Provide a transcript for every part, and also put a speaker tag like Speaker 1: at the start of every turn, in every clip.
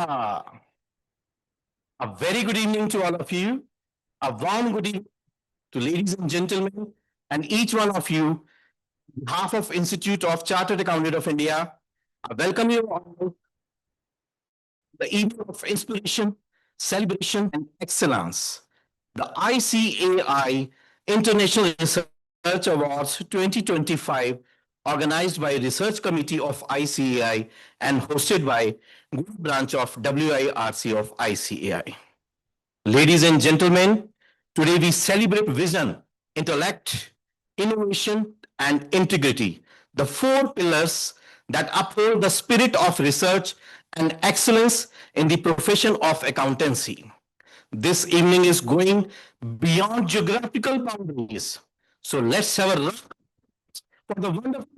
Speaker 1: A very good evening to all of you. A warm good evening to ladies and gentlemen, and each one of you, on behalf of Institute of Chartered Accountant of India. I welcome you all to the evening of inspiration, celebration, and excellence. The ICAI International Research Awards 2025, organized by Research Committee of ICAI and hosted by Group Branch of WIRC of ICAI. Ladies and gentlemen, today we celebrate vision, intellect, innovation, and integrity, the four pillars that uphold the spirit of research and excellence in the profession of accountancy. This evening is going beyond geographical boundaries. So let's have a look for the wonderful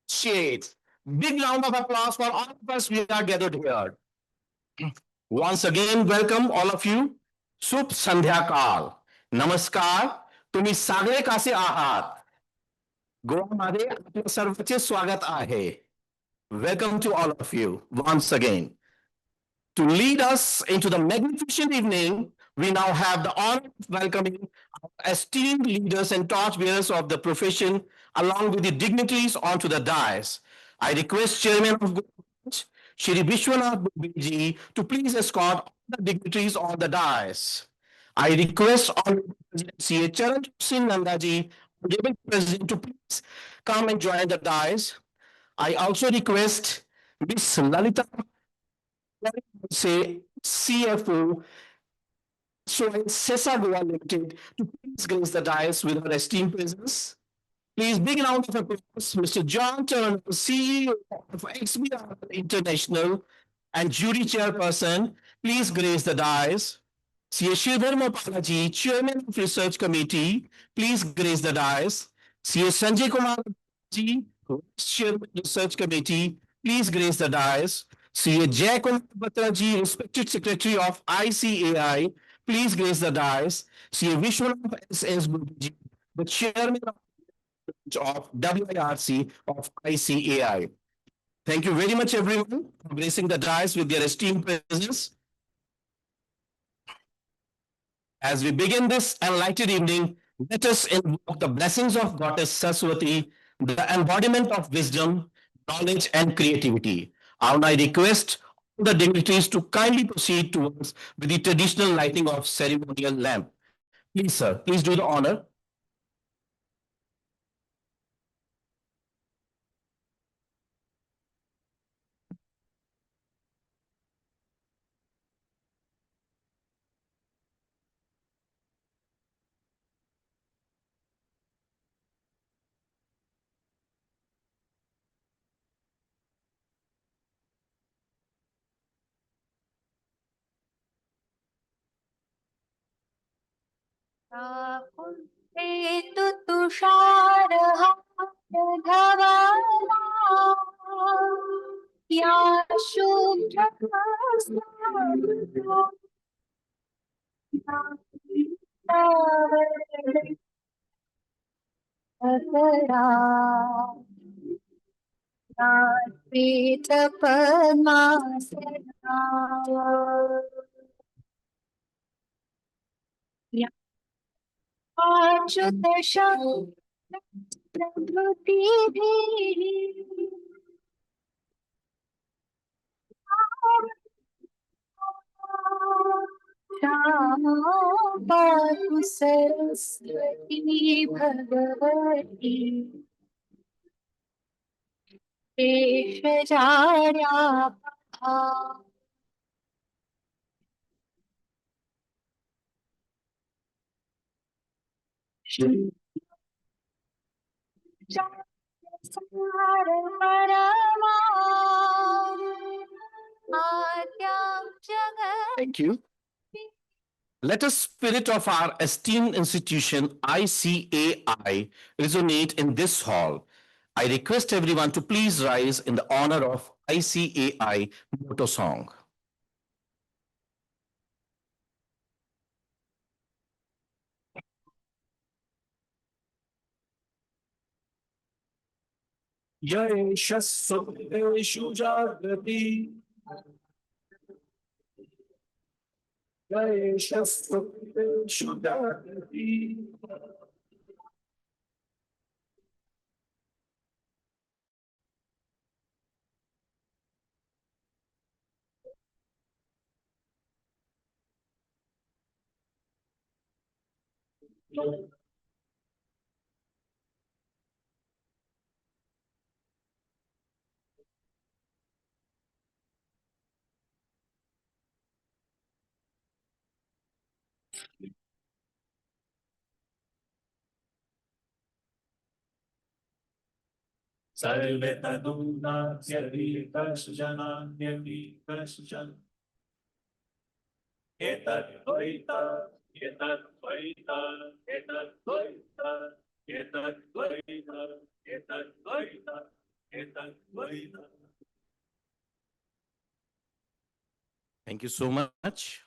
Speaker 1: shades. Big round of applause for all of us we are gathered here. Once again, welcome all of you. शुभ संध्याकाळ. नमस्कार. तुम्ही सगळे कसे आहात? गोवामध्ये आपल्या सर्वांचे स्वागत आहे. Welcome to all of you once again. To lead us into the magnificent evening, we now have the honor of welcoming our esteemed leaders and torchbearers of the profession, along with the dignitaries onto the dais. I request Chairman of Government, Shri Vishwanath Bubiji, to please escort all the dignitaries on the dais. I request Honorable President C.A. Charan Singh Nandaji, Honorable President, to please come and join the dais. I also request Ms. Lalita say CFO Sesa Goa Limited to please grace the dais with her esteemed presence. Please big round of applause, Mr. John Turner, CEO of XBR International and jury chairperson. Please grace the dais. C. Shivdharma Balaji, Chairman of Research Committee, please grace the dais. C. Sanjay Kumar Ji, Chairman Research Committee, please grace the dais. C. Jay Kumar Batra Ji, respected Secretary of ICAI, please grace the dais. C. Vishwanath S. Bubiji, the Chairman of WIRC of ICAI. Thank you very much, everyone, for gracing the dais with their esteemed presence. As we begin this enlightened evening, let us invoke the blessings of Goddess Saraswati, the embodiment of wisdom, knowledge, and creativity. And I request all the dignitaries to kindly proceed towards with the traditional lighting of ceremonial lamp. Please, sir, please do the honor.
Speaker 2: कुंतेतु तुषारहारधवला या शुभ्रकास्तावला या श्वेतपद्मासना पातु सरस्वती भगवती शेषजाड्यापहा
Speaker 1: Thank you. Let the spirit of our esteemed institution, ICAI, resonate in this hall. I request everyone to please rise in the honor of ICAI motto song. Jai Shasveshu Jagrati
Speaker 3: सर्वे तदुनास्य विकर्षजनान्यविकर्षजन् एतद्वैता एतद्वैता एतद्वैता एतद्वैता एतद्वैता एतद्वैता.
Speaker 1: Thank you so much.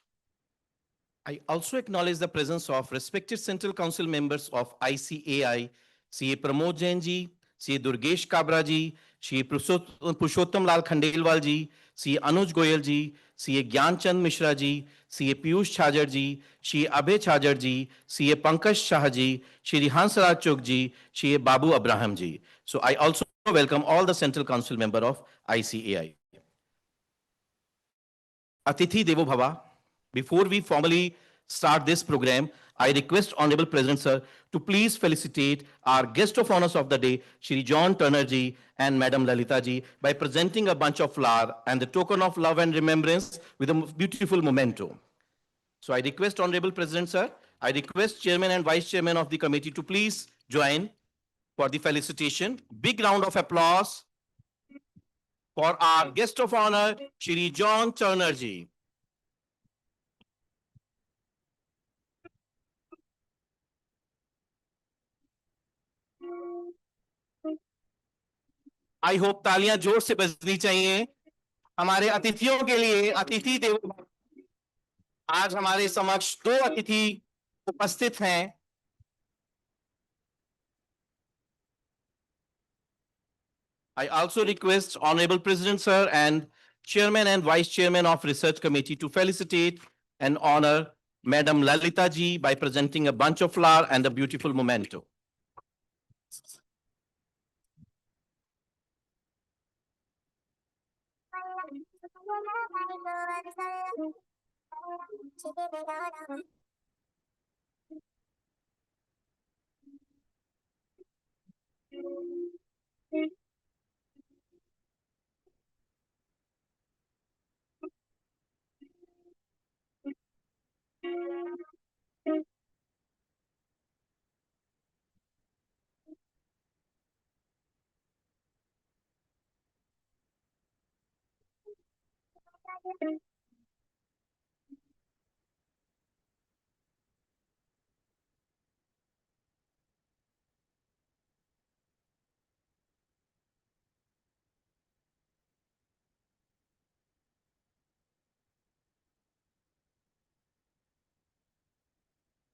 Speaker 1: I also acknowledge the presence of respected Central Council members of ICAI, CA Pramod Jain ji, CA Durgesh Kabra ji, CA Purushottam Lal Khandelwal ji, CA Anuj Goyal ji, CA Gyan Chand Mishra ji, CA Piyush Chhajar ji, CA Abhay Chhajar ji, CA Pankaj Shah ji, Shri Hansraj Chok ji, CA Babu Abraham ji. So I also welcome all the Central Council member of ICAI. Atithi Devo Bhava. Before we formally start this program, I request Honorable President Sir to please felicitate our guest of honors of the day, Shri John Turner ji and Madam Lalita ji, by presenting a bunch of flower and the token of love and remembrance with a beautiful memento. So I request Honorable President Sir, I request Chairman and Vice Chairman of the committee to please join for the felicitation. Big round of applause for our guest of honor, Shri John Turner ji. I hope तालियां जोर से बजनी चाहिए हमारे अतिथियों के लिए. अतिथि देवो भव. आज हमारे समक्ष दो अतिथि उपस्थित हैं. I also request Honorable President Sir and Chairman and Vice Chairman of Research Committee to felicitate and honor Madam Lalita ji by presenting a bunch of flower and a beautiful memento.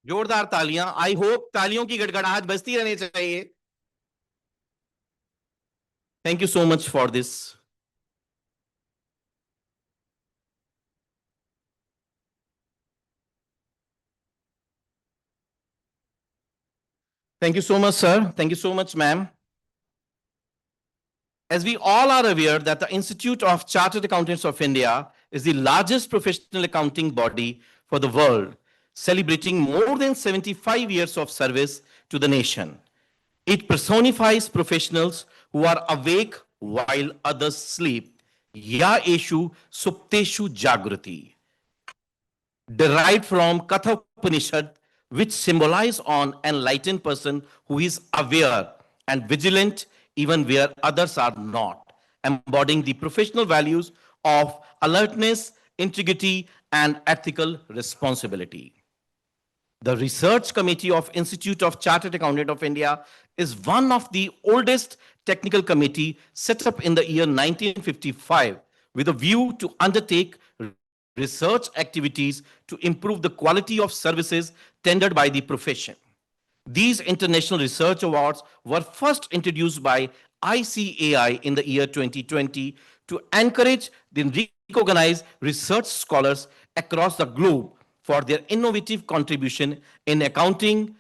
Speaker 1: जोरदार तालियां. I hope तालियों की गड़गड़ाहट बजती रहनी चाहिए. Thank you so much for this. Thank you so much, sir. Thank you so much, ma'am. As we all are aware that the Institute of Chartered Accountants of India is the largest professional accounting body for the world, celebrating more than 75 years of service to the nation. It personifies professionals who are awake while others sleep. Ya eshu supteshu jagrati. Derived from Katha Upanishad, which symbolize an enlightened person who is aware and vigilant even where others are not, embodying the professional values of alertness, integrity, and ethical responsibility. The Research Committee of Institute of Chartered Accountant of India is one of the oldest technical committee set up in the year 1955 with a view to undertake research activities to improve the quality of services tendered by the profession. These international research awards were first introduced by ICAI in the year 2020 to encourage the recognized research scholars across the globe for their innovative contribution in accounting,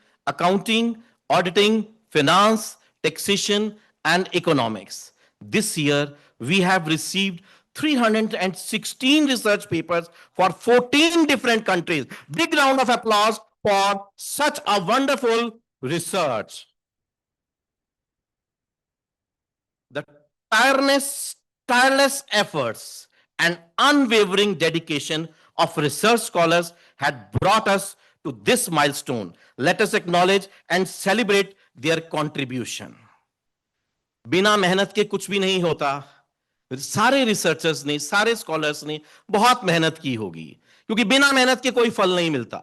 Speaker 1: auditing, finance, taxation, and economics. This year, we have received 316 research papers for 14 different countries. Big round of applause for such a wonderful research. The tireless efforts and unwavering dedication of research scholars had brought us to this milestone. Let us acknowledge and celebrate their contribution. बिना मेहनत के कुछ भी नहीं होता. सारे researchers ने, सारे स्कॉलर्स ने बहुत मेहनत की होगी, क्योंकि बिना मेहनत के कोई फल नहीं मिलता.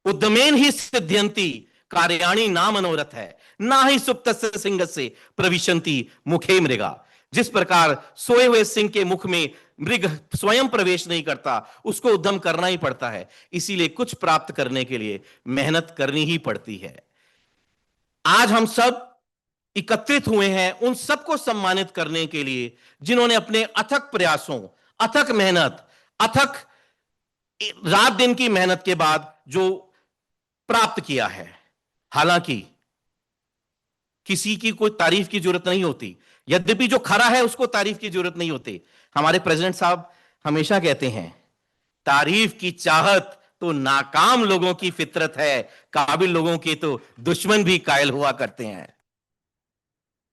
Speaker 1: उद्यमेन ही सिद्ध्यंति कार्याणि ना मनोरथ है, ना ही सुप्तस्य सिंहस्य प्रविशंति मुखे मृगा. जिस प्रकार सोए हुए सिंह के मुख में मृग स्वयं प्रवेश नहीं करता, उसको उद्यम करना ही पड़ता है. इसीलिए कुछ प्राप्त करने के लिए मेहनत करनी ही पड़ती है. आज हम सब एकत्रित हुए हैं उन सबको सम्मानित करने के लिए जिन्होंने अपने अथक प्रयासों, अथक मेहनत, अथक रात दिन की मेहनत के बाद जो प्राप्त किया है. हालांकि किसी की कोई तारीफ की जरूरत नहीं होती, यद्यपि जो खरा है उसको तारीफ की जरूरत नहीं होती. हमारे प्रेसिडेंट साहब हमेशा कहते हैं, तारीफ की चाहत तो नाकाम लोगों की फितरत है, काबिल लोगों के तो दुश्मन भी कायल हुआ करते हैं.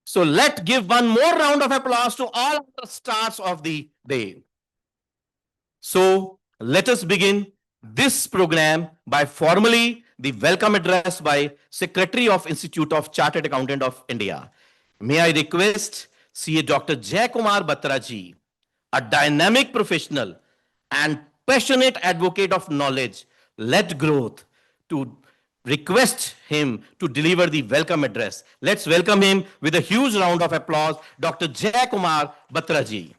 Speaker 1: So let's give one more round of applause to all the stars of the day. So let us begin this program by formally the welcome address by Secretary of Institute of Chartered Accountant of India. May I request CA Dr. Jay Kumar Batra ji, a dynamic professional and passionate advocate of knowledge-led growth, to request him to deliver the welcome address. Let's welcome him with a huge round of applause, Dr. Jay Kumar Batra ji.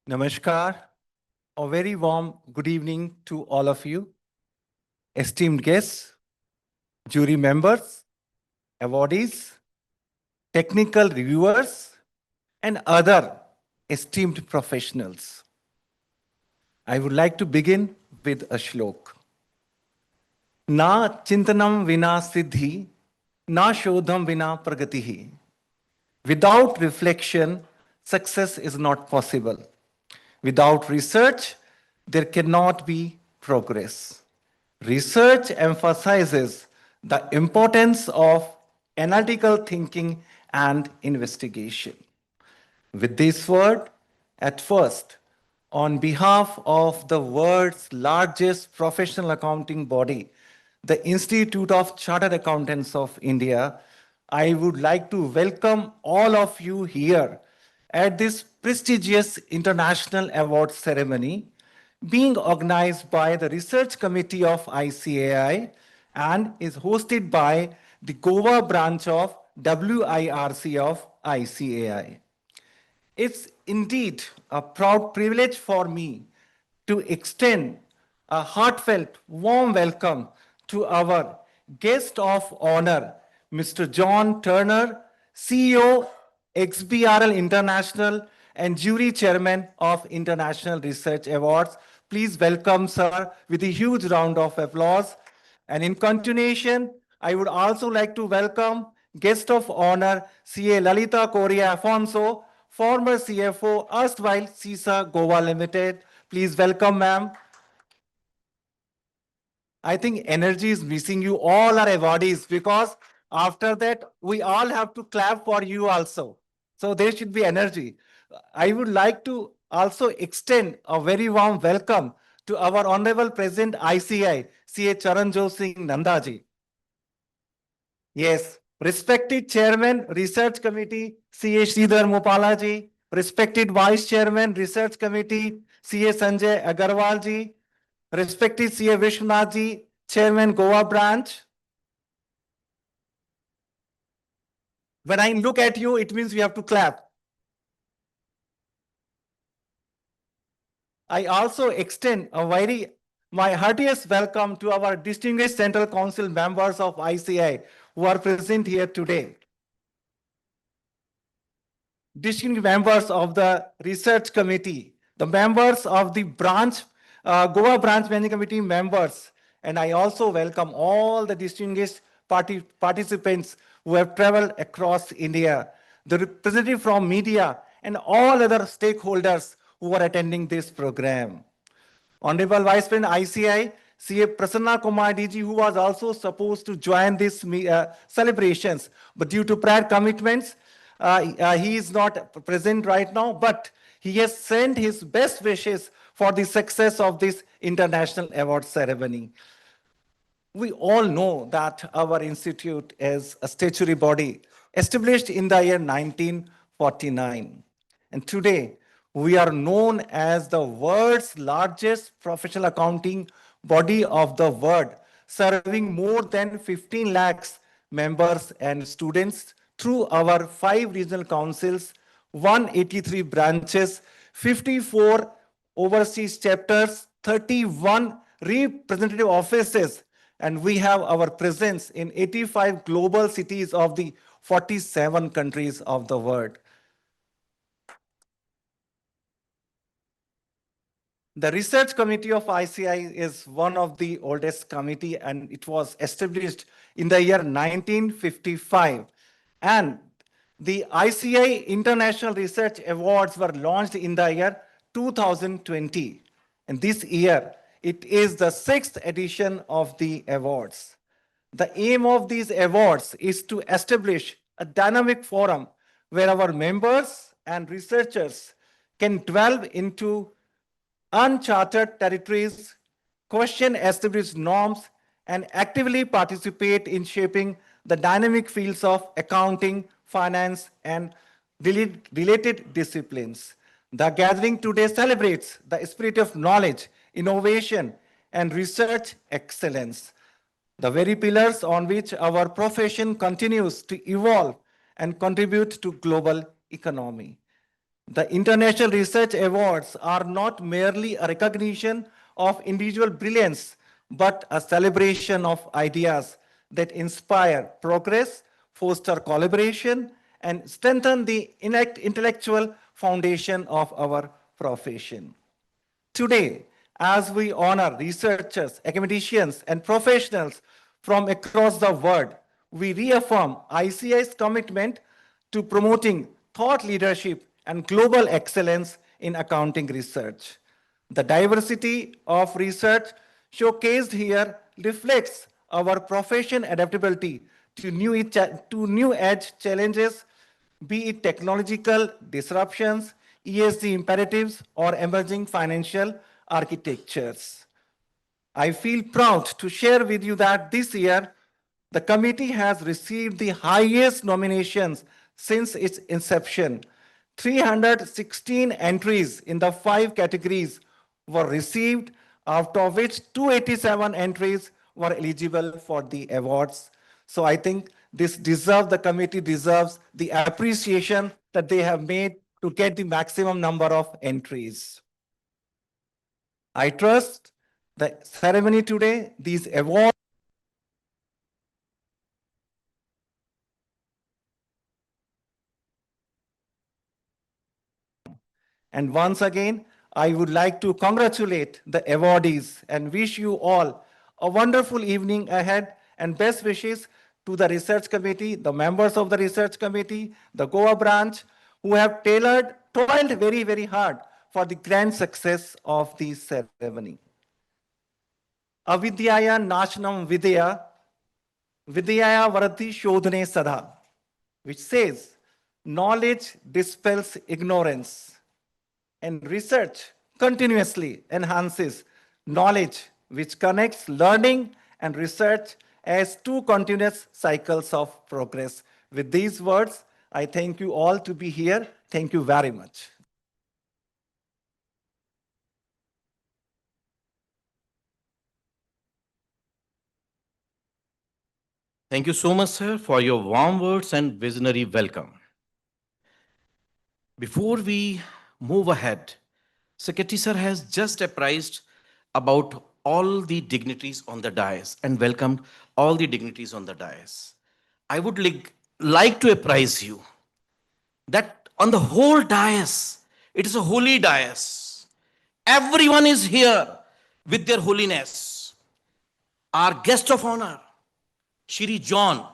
Speaker 4: Namaskar. A very warm good evening to all of you, esteemed guests, jury members, awardees, technical reviewers, and other esteemed professionals. I would like to begin with a shlok. Na chintanam vina siddhi, na shodham vina pragatihi. Without reflection, success is not possible. Without research, there cannot be progress. Research emphasizes the importance of analytical thinking and investigation. With this word, at first, on behalf of the world's largest professional accounting body, the Institute of Chartered Accountants of India, I would like to welcome all of you here at this prestigious international award ceremony being organized by the Research Committee of ICAI and is hosted by the Goa branch of WIRC of ICAI. It's indeed a proud privilege for me to extend a heartfelt, warm welcome to our guest of honor, Mr. John Turner, CEO, XBRL International, and jury chairman of International Research Awards. Please welcome, sir, with a huge round of applause. And in continuation, I would also like to welcome guest of honor, CA Lalita Korea Afonso, former CFO, erstwhile CISA Goa Limited. Please welcome, ma'am. I think energy is missing you, all our awardees, because after that, we all have to clap for you also. So there should be energy. I would like to also extend a very warm welcome to our Honorable President ICI, CA Charanjot Singh Nandaji. Yes, respected Chairman, Research Committee, CA Sridhar Mupala ji, respected Vice Chairman, Research Committee, CA Sanjay Agarwal ji, respected CA Vishwanath ji, Chairman Goa branch. When I look at you, it means we have to clap. I also extend my heartiest welcome to our distinguished Central Council members of ICAI who are present here today. Distinguished members of the research committee, the members of the Goa branch managing committee members, and I also welcome all the distinguished participants who have traveled across India, the representative from media, and all other stakeholders who are attending this program. Honorable Vice President ICI, CA Prasanna Kumar DG, who was also supposed to join this celebrations, but due to prior commitments, he is not present right now, but he has sent his best wishes for the success of this international award ceremony. We all know that our institute is a statutory body established in the year 1949. And today, we are known as the world's largest professional accounting body of the world, serving more than 15 lakhs members and students through our 5 regional councils, 183 branches, 54 overseas chapters, 31 representative offices, and we have our presence in 85 global cities of the 47 countries of the world. The research committee of ICI is one of the oldest committee, and it was established in the year 1955. And the ICI International Research Awards were launched in the year 2020. And this year, it is the 6th edition of the awards. The aim of these awards is to establish a dynamic forum where our members and researchers can delve into uncharted territories, question established norms, and actively participate in shaping the dynamic fields of accounting, finance, and related disciplines. The gathering today celebrates the spirit of knowledge, innovation, and research excellence, the very pillars on which our profession continues to evolve and contribute to global economy. The International Research Awards are not merely a recognition of individual brilliance, but a celebration of ideas that inspire progress, foster collaboration, and strengthen the intellectual foundation of our profession. Today, as we honor researchers, academicians, and professionals from across the world, we reaffirm ICI's commitment to promoting thought leadership and global excellence in accounting research. The diversity of research showcased here reflects our profession adaptability to new edge challenges, be it technological disruptions, ESG imperatives, or emerging financial architectures. I feel proud to share with you that this year, the committee has received the highest nominations since its inception. 316 entries in the 5 categories were received, out of which 287 entries were eligible for the awards. So I think the committee deserves the appreciation that they have made to get the maximum number of entries. I trust the ceremony today, these awards, and once again, I would like to congratulate the awardees and wish you all a wonderful evening ahead and best wishes to the research committee, the members of the research committee, the Goa branch, who have toiled very, very hard for the grand success of the ceremony. Avidyaya Nashnam Vidya, Vidyaya Varati Shodhane Sada, which says, knowledge dispels ignorance, and research continuously enhances knowledge, which connects learning and research as 2 continuous cycles of progress. With these words, I thank you all to be here. Thank you very much.
Speaker 1: Thank you so much, sir, for your warm words and visionary welcome. Before we move ahead, Secretary sir has just apprised about all the dignitaries on the dais and welcomed all the dignitaries on the dais. I would like to apprise you that on the whole dais, it is a holy dais. Everyone is here with their holiness. Our guest of honor, Shri John.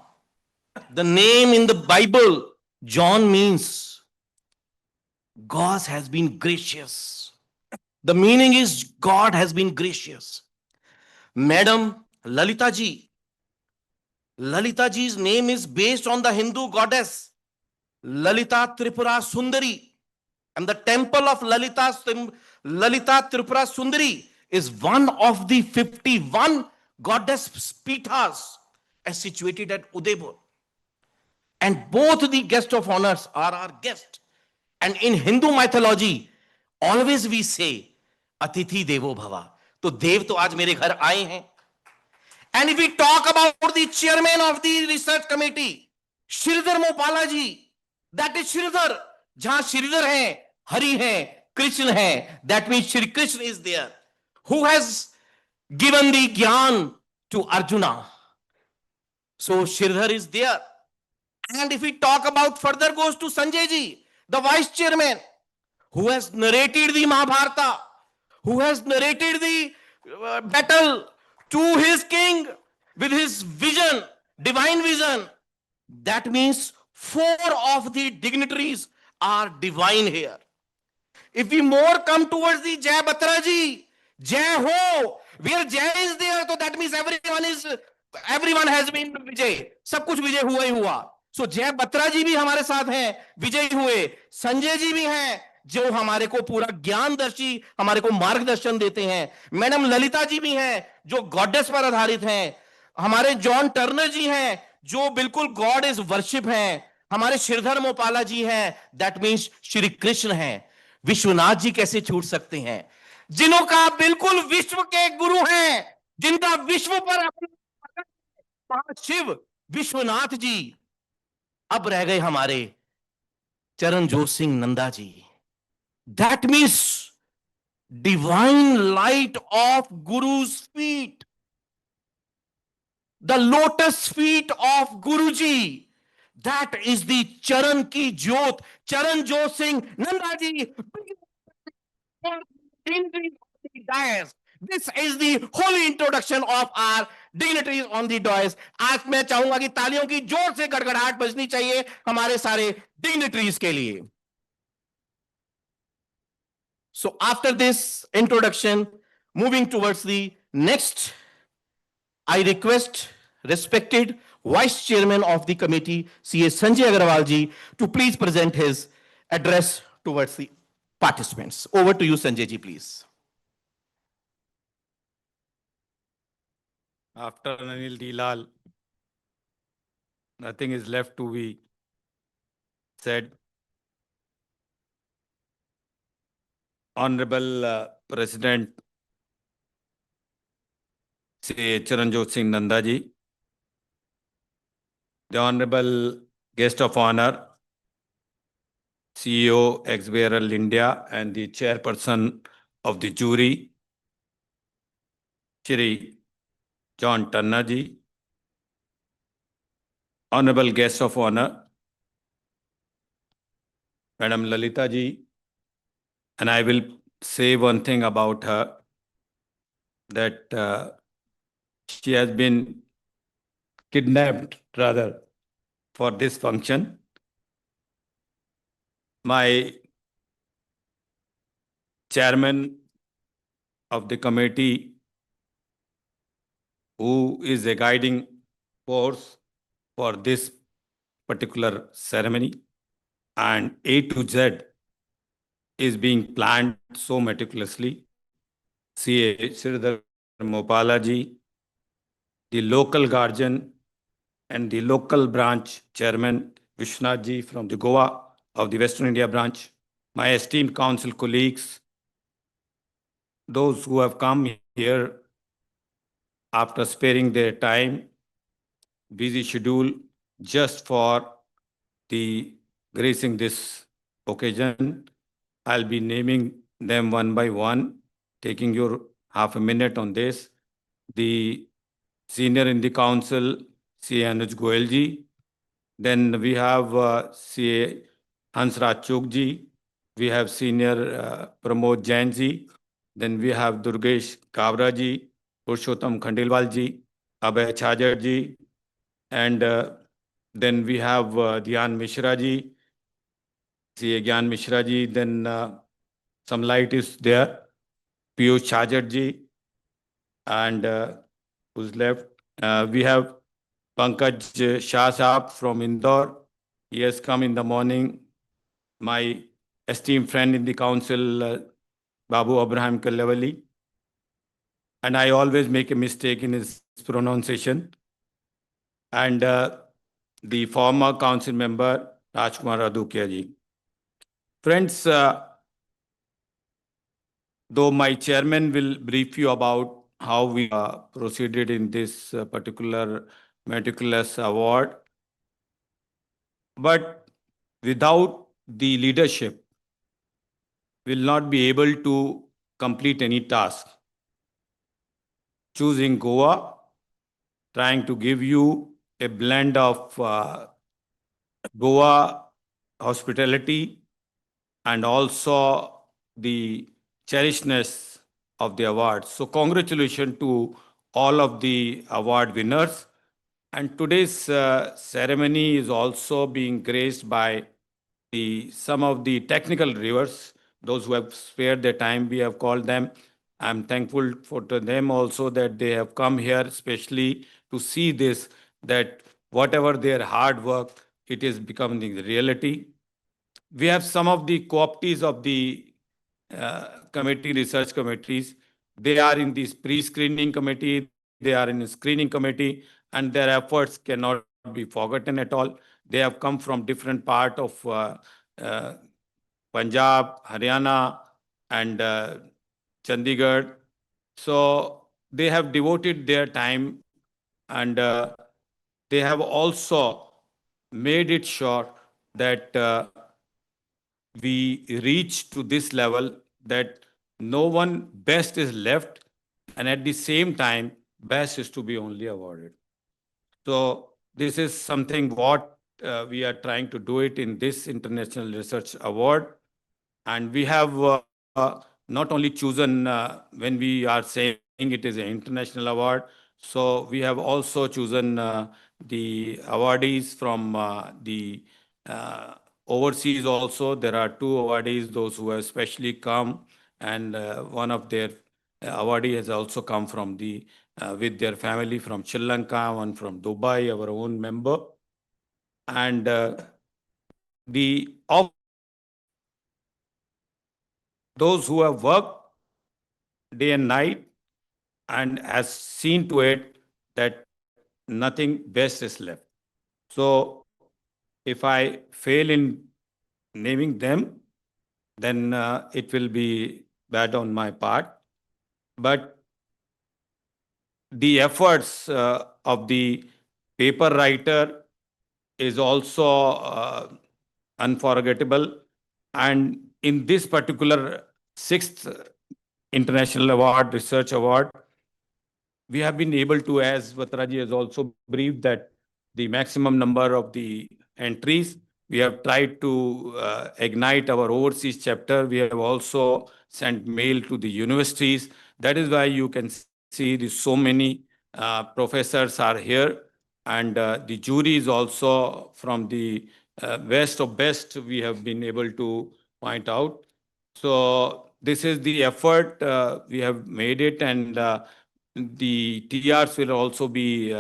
Speaker 1: The name in the Bible, John means God has been gracious. The meaning is God has been gracious. Madam Lalita ji. Lalita ji's name is based on the Hindu goddess Lalita Tripura Sundari. And the temple of Lalita Tripura Sundari is one of the 51 goddess pithas situated at Udaipur. And both the guest of honors are our guest. And in Hindu mythology, always we say, Atithi Devo Bhava. तो देव तो आज मेरे घर आए हैं. And if we talk about the chairman of the research committee, Shridhar Mopala ji, that is Shridhar. जहां श्रीधर हैं, हरि हैं, कृष्ण हैं, that means Shri Krishna is there. Who has given the gyan to Arjuna? So Shridhar is there. And if we talk about further goes to Sanjay ji, the vice chairman, who has narrated the Mahabharata, who has narrated the battle to his king with his vision, divine vision. That means 4 of the dignitaries are divine here. If we more come towards the Jai Batra ji, Jai Ho, where Jai is there, so that means everyone has been Vijay. सब कुछ विजय हुआ ही हुआ. So जय बत्रा जी भी हमारे साथ हैं, विजयी हुए. संजय जी भी हैं, जो हमारे को पूरा ज्ञानदर्शी, हमारे को मार्गदर्शन देते हैं. मैडम ललिता जी भी हैं, जो गॉडेस पर आधारित हैं. हमारे जॉन टर्नर जी हैं, जो बिल्कुल गॉड इज वर्शिप हैं. हमारे श्रीधर मोपाला जी हैं, दैट मीन्स श्री कृष्ण हैं. विश्वनाथ जी कैसे छूट सकते हैं, जिन्हों का बिल्कुल विश्व के गुरु हैं, जिनका विश्व पर शिव विश्वनाथ जी. अब रह गए हमारे Charanjot Singh Nanda ji. That means divine light of guru's feet, the lotus feet of guru ji. That is the चरण की ज्योत, चरणजोत सिंह नंदा जी. This is the holy introduction of our dignitaries on the dais. आज मैं चाहूंगा कि तालियों की जोर से गड़गड़ाहट बजनी चाहिए हमारे सारे dignitaries के लिए. So after this introduction, moving towards the next, I request respected Vice Chairman of the committee, C.A. Sanjay Agarwal ji, to please present his address towards the participants. Over to you, Sanjay ji, please.
Speaker 5: After Anil Dilal, nothing is left to be said. Honorable President Sri Charanjot Singh Nanda ji, the Honorable Guest of Honor, CEO ex-Beryl India and the Chairperson of the jury, Shri John Tanna ji, Honorable Guest of Honor, Madam Lalita ji, and I will say one thing about her, that she has been kidnapped rather for this function. My chairman of the committee, who is a guiding force for this particular ceremony, and A to Z is being planned so meticulously. C.A. Sridhar Mopala ji, the local guardian and the local branch chairman Vishwanath ji from the Goa of the Western India branch, my esteemed council colleagues, those who have come here after sparing their time, busy schedule, just for the gracing this occasion. I'll be naming them one by one, taking your half a minute on this. The senior in the council, CA Anuj Goyal ji. Then we have CA Hansraj Chugh ji. We have senior Pramod Jain ji. Then we have Durgesh Kabra ji, Purushottam Khandelwal ji, Abhay Chhajar ji, and then we have Dhyan Mishra ji, CA Gyan Mishra ji. Then some light is there, Piyush Chhajar ji, and who's left? We have Pankaj Shah Saab from Indore. He has come in the morning. My esteemed friend in the council, Babu Abraham Kallavali. And I always make a mistake in his pronunciation. And the former council member, Rajkumar Adukia ji. Friends, though my chairman will brief you about how we proceeded in this particular meticulous award, but without the leadership, will not be able to complete any task. Choosing Goa, trying to give you a blend of Goa hospitality and also the cherishedness of the award. So congratulations to all of the award winners. And today's ceremony is also being graced by some of the technical reviewers, those who have spared their time, we have called them. I'm thankful for to them also that they have come here especially to see this, that whatever their hard work, it is becoming reality. We have some of the co-optees of the committee, research committees. They are in this pre-screening committee, they are in the screening committee, and their efforts cannot be forgotten at all. They have come from different part of Punjab, Haryana, and Chandigarh. So they have devoted their time, and they have also made it sure that we reach to this level that no one best is left, and at the same time, best is to be only awarded. So this is something what we are trying to do it in this International Research Award. And we have not only chosen when we are saying it is an international award, so we have also chosen the awardees from the overseas also. There are two awardees, those who have specially come, and one of their awardee has also come from the with their family from Sri Lanka, one from Dubai, our own member. And the those who have worked day and night and has seen to it that nothing best is left. So if I fail in naming them, then it will be bad on my part. But the efforts of the paper writer is also unforgettable. And in this particular 6th International Award, Research Award, we have been able to, as Vatraji has also briefed, that the maximum number of the entries, we have tried to ignite our overseas chapter. We have also sent mail to the universities. That is why you can see so many professors are here, and the jury is also from the best of best we have been able to point out. So this is the effort we have made it, and the TRs will also be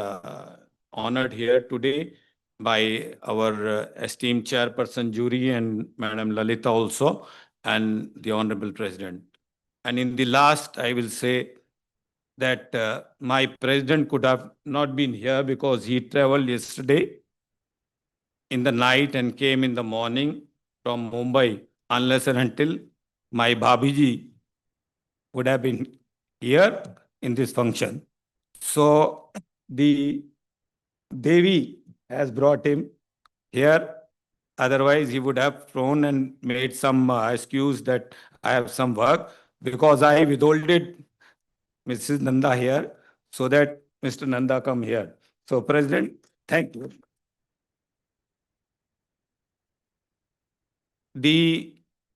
Speaker 5: honored here today by our esteemed chairperson jury and Madam Lalita also, and the Honorable President. And in the last, I will say that my president could have not been here because he traveled yesterday in the night and came in the morning from Mumbai, unless and until my Bhabiji would have been here in this function. So the Devi has brought him here, Otherwise, he would have thrown and made some excuse that I have some work, because I withholded Mrs. Nanda here so that Mr. Nanda come here. So, President, thank you. The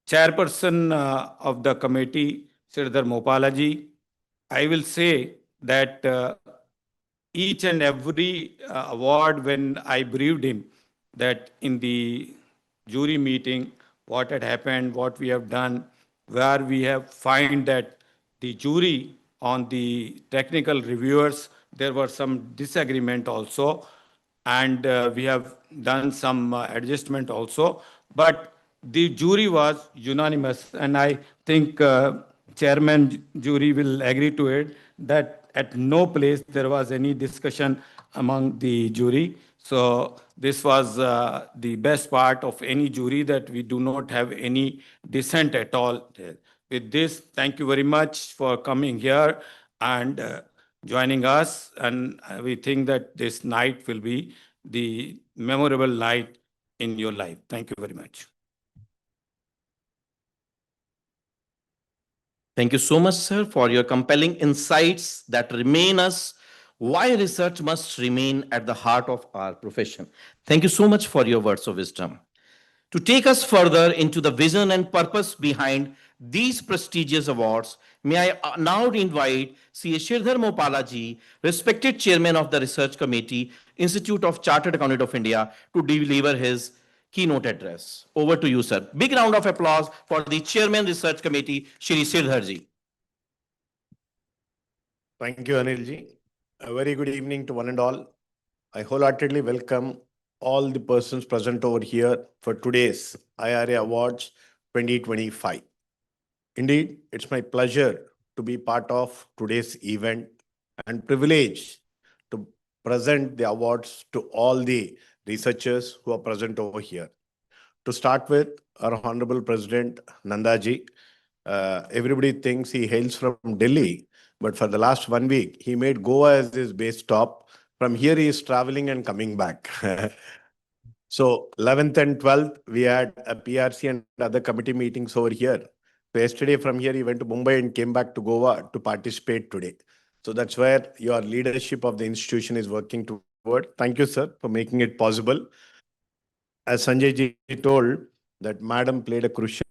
Speaker 5: chairperson of the committee, Sridhar Mopalaji, I will say that each and every award, when I briefed him that in the jury meeting, what had happened, what we have done, where we have find that the jury on the technical reviewers, there were some disagreement also, and we have done some adjustment also. But the jury was unanimous, and I think chairman jury will agree to it that at no place there was any discussion among the jury. So this was the best part of any jury, that we do not have any dissent at all there. With this, thank you very much for coming here and joining us. And we think that this night will be the memorable night in your life. Thank you very much.
Speaker 1: Thank you so much, sir, for your compelling insights that remain us why research must remain at the heart of our profession. Thank you so much for your words of wisdom. To take us further into the vision and purpose behind these prestigious awards, may I now invite C.A. Shirdhar Mopalaji, respected chairman of the Research Committee, Institute of Chartered Accountant of India, to deliver his keynote address. Over to you, sir. Big round of applause for the chairman Research Committee, Shri Shirdhar ji.
Speaker 6: Thank you, Anilji. A very good evening to one and all. I wholeheartedly welcome all the persons present over here for today's IRA Awards 2025. Indeed, it's my pleasure to be part of today's event and privilege to present the awards to all the researchers who are present over here. To start with, our Honorable President Nandaji. Everybody thinks he hails from Delhi, but for the last 1 week, he made Goa as his base stop. From here, he is traveling and coming back. So 11th and 12th, we had a PRC and other committee meetings over here. So yesterday from here, he went to Mumbai and came back to Goa to participate today. So that's where your leadership of the institution is working toward. Thank you, sir, for making it possible. As Sanjay ji told, that madam played a crucial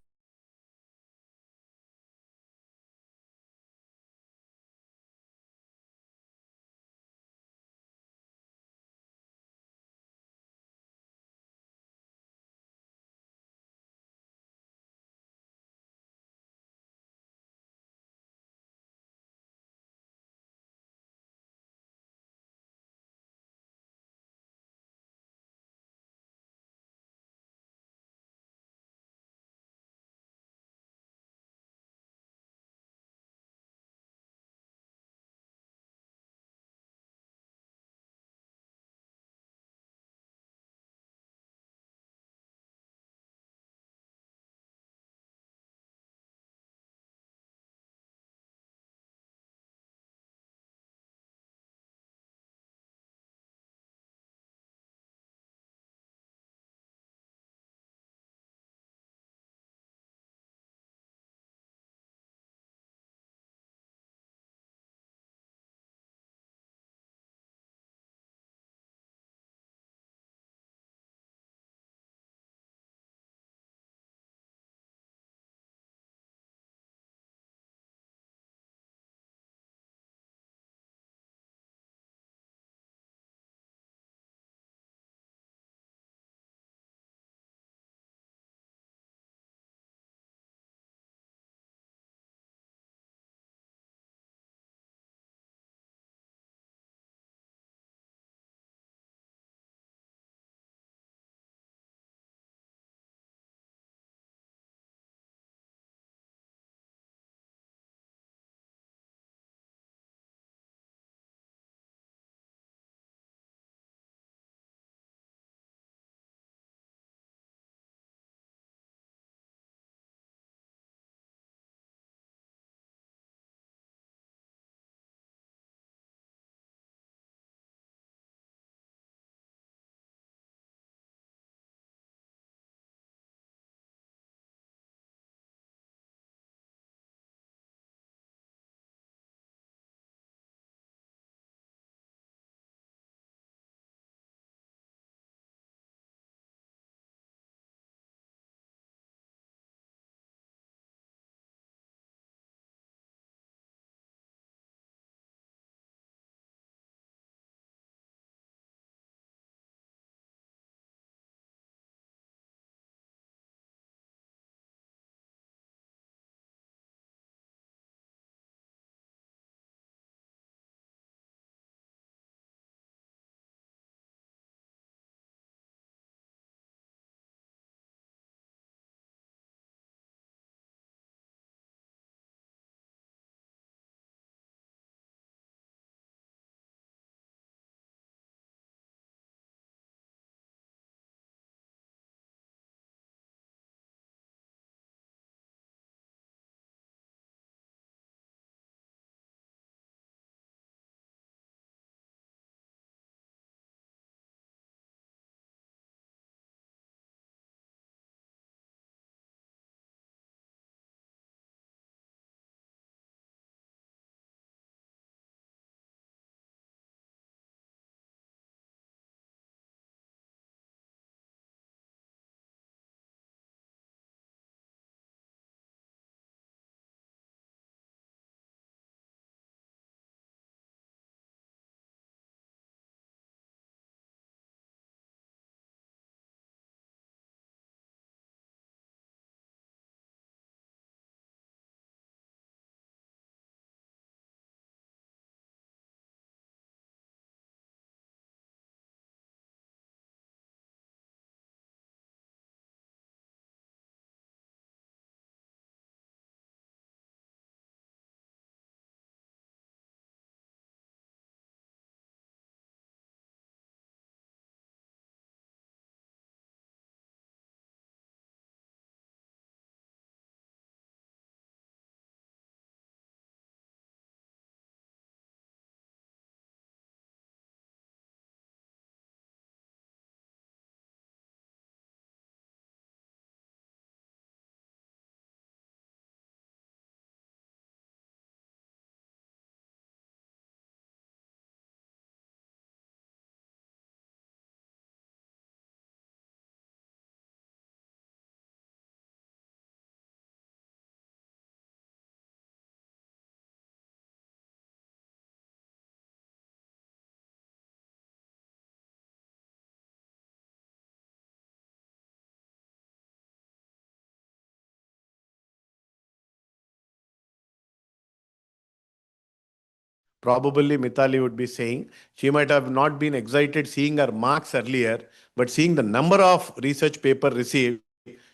Speaker 6: Probably Mitali would be saying she might have not been excited seeing her marks earlier, but seeing the number of research paper received,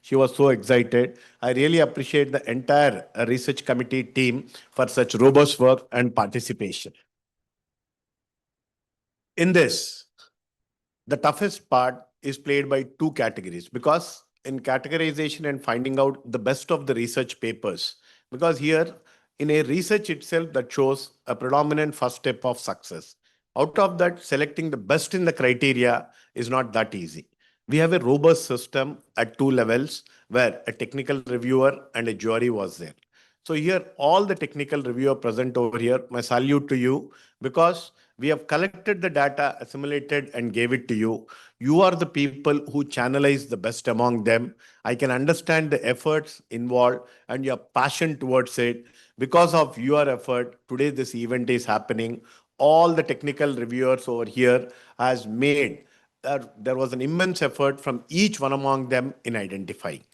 Speaker 6: she was so excited. I really appreciate the entire research committee team for such robust work and participation. In this, the toughest part is played by two categories because in categorization and finding out the best of the research papers, because here in a research itself that shows a predominant first step of success. Out of that, selecting the best in the criteria is not that easy. We have a robust system at two levels where a technical reviewer and a jury was there. So here, all the technical reviewer present over here, my salute to you because we have collected the data, assimilated and gave it to you. You are the people who channelize the best among them. I can understand the efforts involved and your passion towards it. Because of your effort, today this event is happening. All the technical reviewers over here has made, there was an immense effort from each one among them in identifying.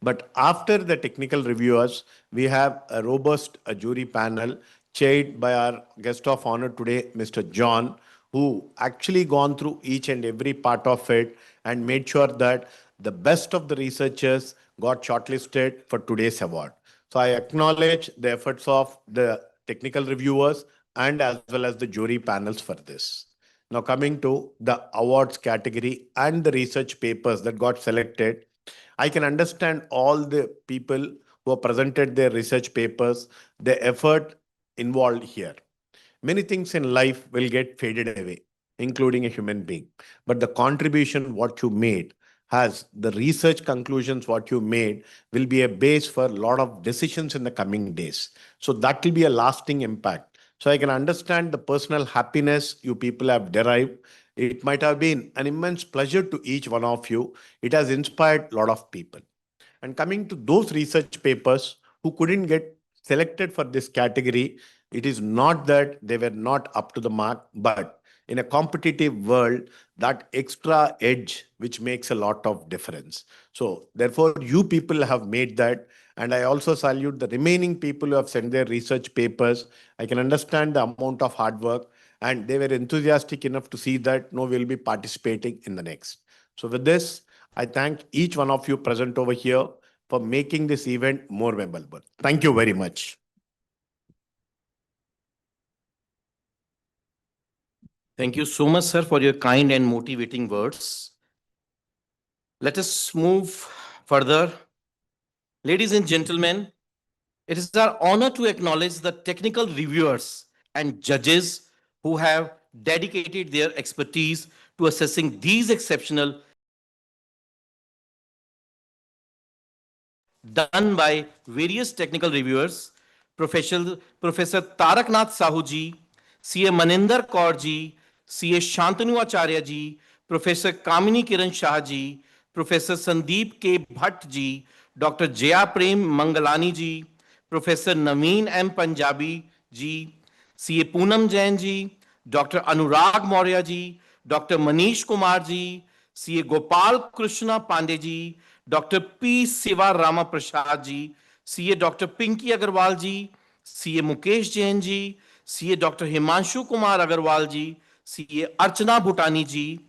Speaker 6: But after the technical reviewers, we have a robust jury panel chaired by our guest of honor today, Mr. John, who actually gone through each and every part of it and made sure that the best of the researchers got shortlisted for today's award. So I acknowledge the efforts of the technical reviewers and as well as the jury panels for this. Now coming to the awards category and the research papers that got selected, I can understand all the people who have presented their research papers, the effort involved here. Many things in life will get faded away, including a human being. But the contribution what you made has the research conclusions what you made will be a base for a lot of decisions in the coming days. So that will be a lasting impact. So I can understand the personal happiness you people have derived. It might have been an immense pleasure to each one of you. It has inspired a lot of people. And coming to those research papers who couldn't get selected for this category, it is not that they were not up to the mark, but in a competitive world, that extra edge, which makes a lot of difference. So therefore, you people have made that. And I also salute the remaining people who have sent their research papers. I can understand the amount of hard work and they were enthusiastic enough to see that no, we'll be participating in the next. So with this, I thank each one of you present over here for making this event more memorable. Thank you very much.
Speaker 1: Thank you so much, sir, for your kind and motivating words. Let us move further. Ladies and gentlemen, it is our honor to acknowledge the technical reviewers and judges who have dedicated their expertise to assessing these exceptional done by various technical reviewers, Professor Taraknath Sahu ji, CA Maninder Kaur ji, CA Shantanu Acharya ji, Professor Kamini Kiran Shah ji, Professor Sandeep K. Bhatt ji, Dr. Jaya Prem Mangalani ji, Professor Naveen M. Punjabi ji, CA Poonam Jain ji, Dr. Anurag Maurya ji, Dr. Manish Kumar ji, CA Gopal Krishna Pandey ji, Dr. P. Siva Rama Prasad ji, CA Dr. Pinky Agarwal ji, CA Mukesh Jain ji, CA Dr. Himanshu Kumar Agarwal ji, CA Archana Bhutani ji,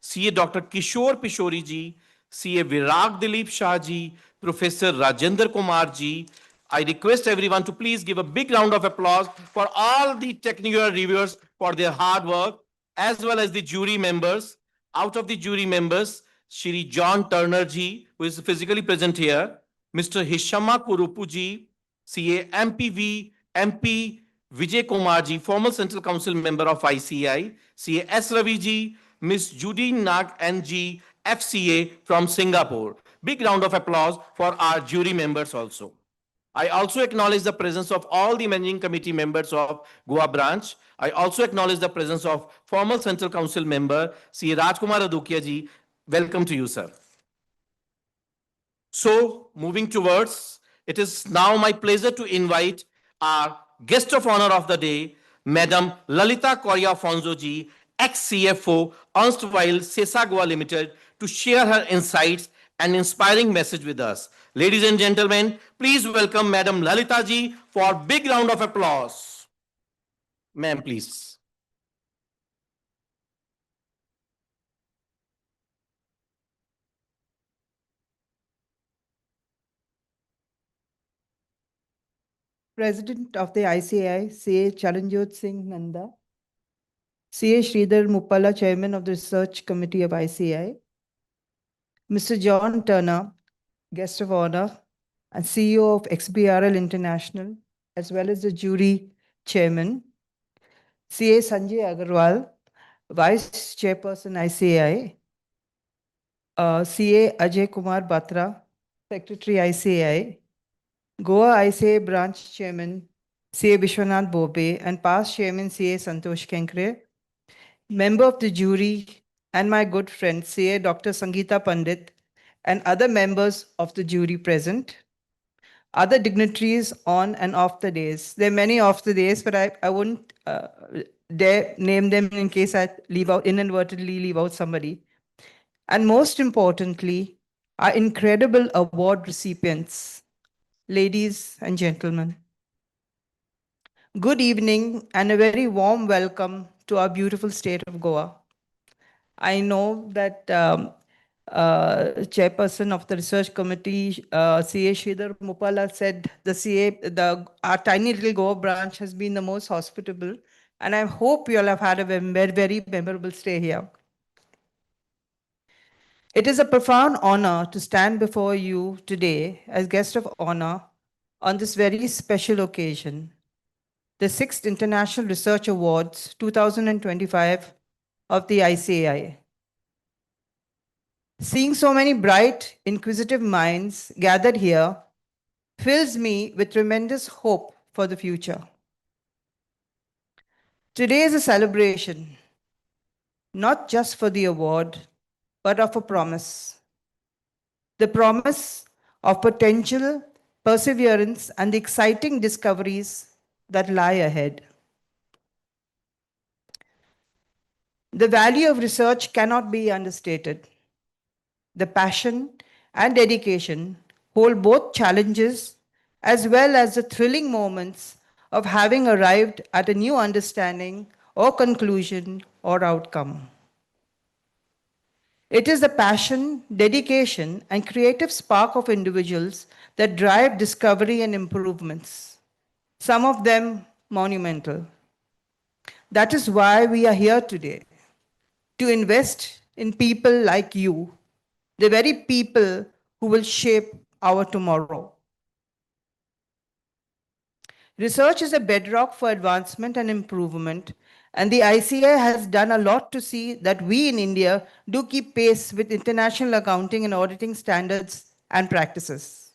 Speaker 1: CA Dr. Kishore Pishori ji, CA Virag Dilip Shah ji, Professor Rajendra Kumar ji. I request everyone to please give a big round of applause for all the technical reviewers for their hard work, as well as the jury members. Out of the jury members, Shri John Turner ji, who is physically present here, Mr. Hishama Kurupu ji, CA MPV, MP Vijay Kumar ji, former Central Council member of ICAI, CA S. Ravi ji, Ms. Judy Nag NG, FCA from Singapore. Big round of applause for our jury members also. I also acknowledge the presence of all the managing committee members of Goa branch. I also acknowledge the presence of former Central Council member, C. Rajkumar Adukia ji. Welcome to you, sir. So, moving towards, it is now my pleasure to invite our guest of honor of the day, Madam Lalita Korea Fonzo ji, ex-CFO, erstwhile Sesagua Limited, to share her insights and inspiring message with us. Ladies and gentlemen, please welcome Madam Lalita ji for a big round of applause. Ma'am, please.
Speaker 7: President of the ICAI, CA Charanjot Singh Nanda, CA Sridhar Muppala, Chairman of the Research Committee of ICAI, Mr. John Turner, Guest of Honor and CEO of XBRL International, as well as the jury chairman, CA Sanjay Agarwal, Vice Chairperson ICAI, CA Ajay Kumar Batra, Secretary ICAI, Goa ICAI Branch Chairman, CA Vishwanath Bobe, and past Chairman CA Santosh Kenkre, member of the jury, and my good friend CA Dr. Sangeeta Pandit, and other members of the jury present, other dignitaries on and off the days. There are many off the days, but I wouldn't dare name them in case I inadvertently leave out somebody. And most importantly, our incredible award recipients, ladies and gentlemen. Good evening and a very warm welcome to our beautiful state of Goa. I know that chairperson of the research committee, CA Sridhar Muppala, said our tiny little Goa branch has been the most hospitable, and I hope you all have had a very memorable stay here. It is a profound honor to stand before you today as guest of honor on this very special occasion, the 6th International Research Awards 2025 of the ICAI. Seeing so many bright, inquisitive minds gathered here fills me with tremendous hope for the future. Today is a celebration, not just for the award, but of a promise. The promise of potential, perseverance, and the exciting discoveries that lie ahead. The value of research cannot be understated. The passion and dedication hold both challenges as well as the thrilling moments of having arrived at a new understanding or conclusion or outcome. It is the passion, dedication, and creative spark of individuals that drive discovery and improvements, some of them monumental. That is why we are here today, to invest in people like you, the very people who will shape our tomorrow. Research is a bedrock for advancement and improvement, and the ICAI has done a lot to see that we in India do keep pace with international accounting and auditing standards and practices.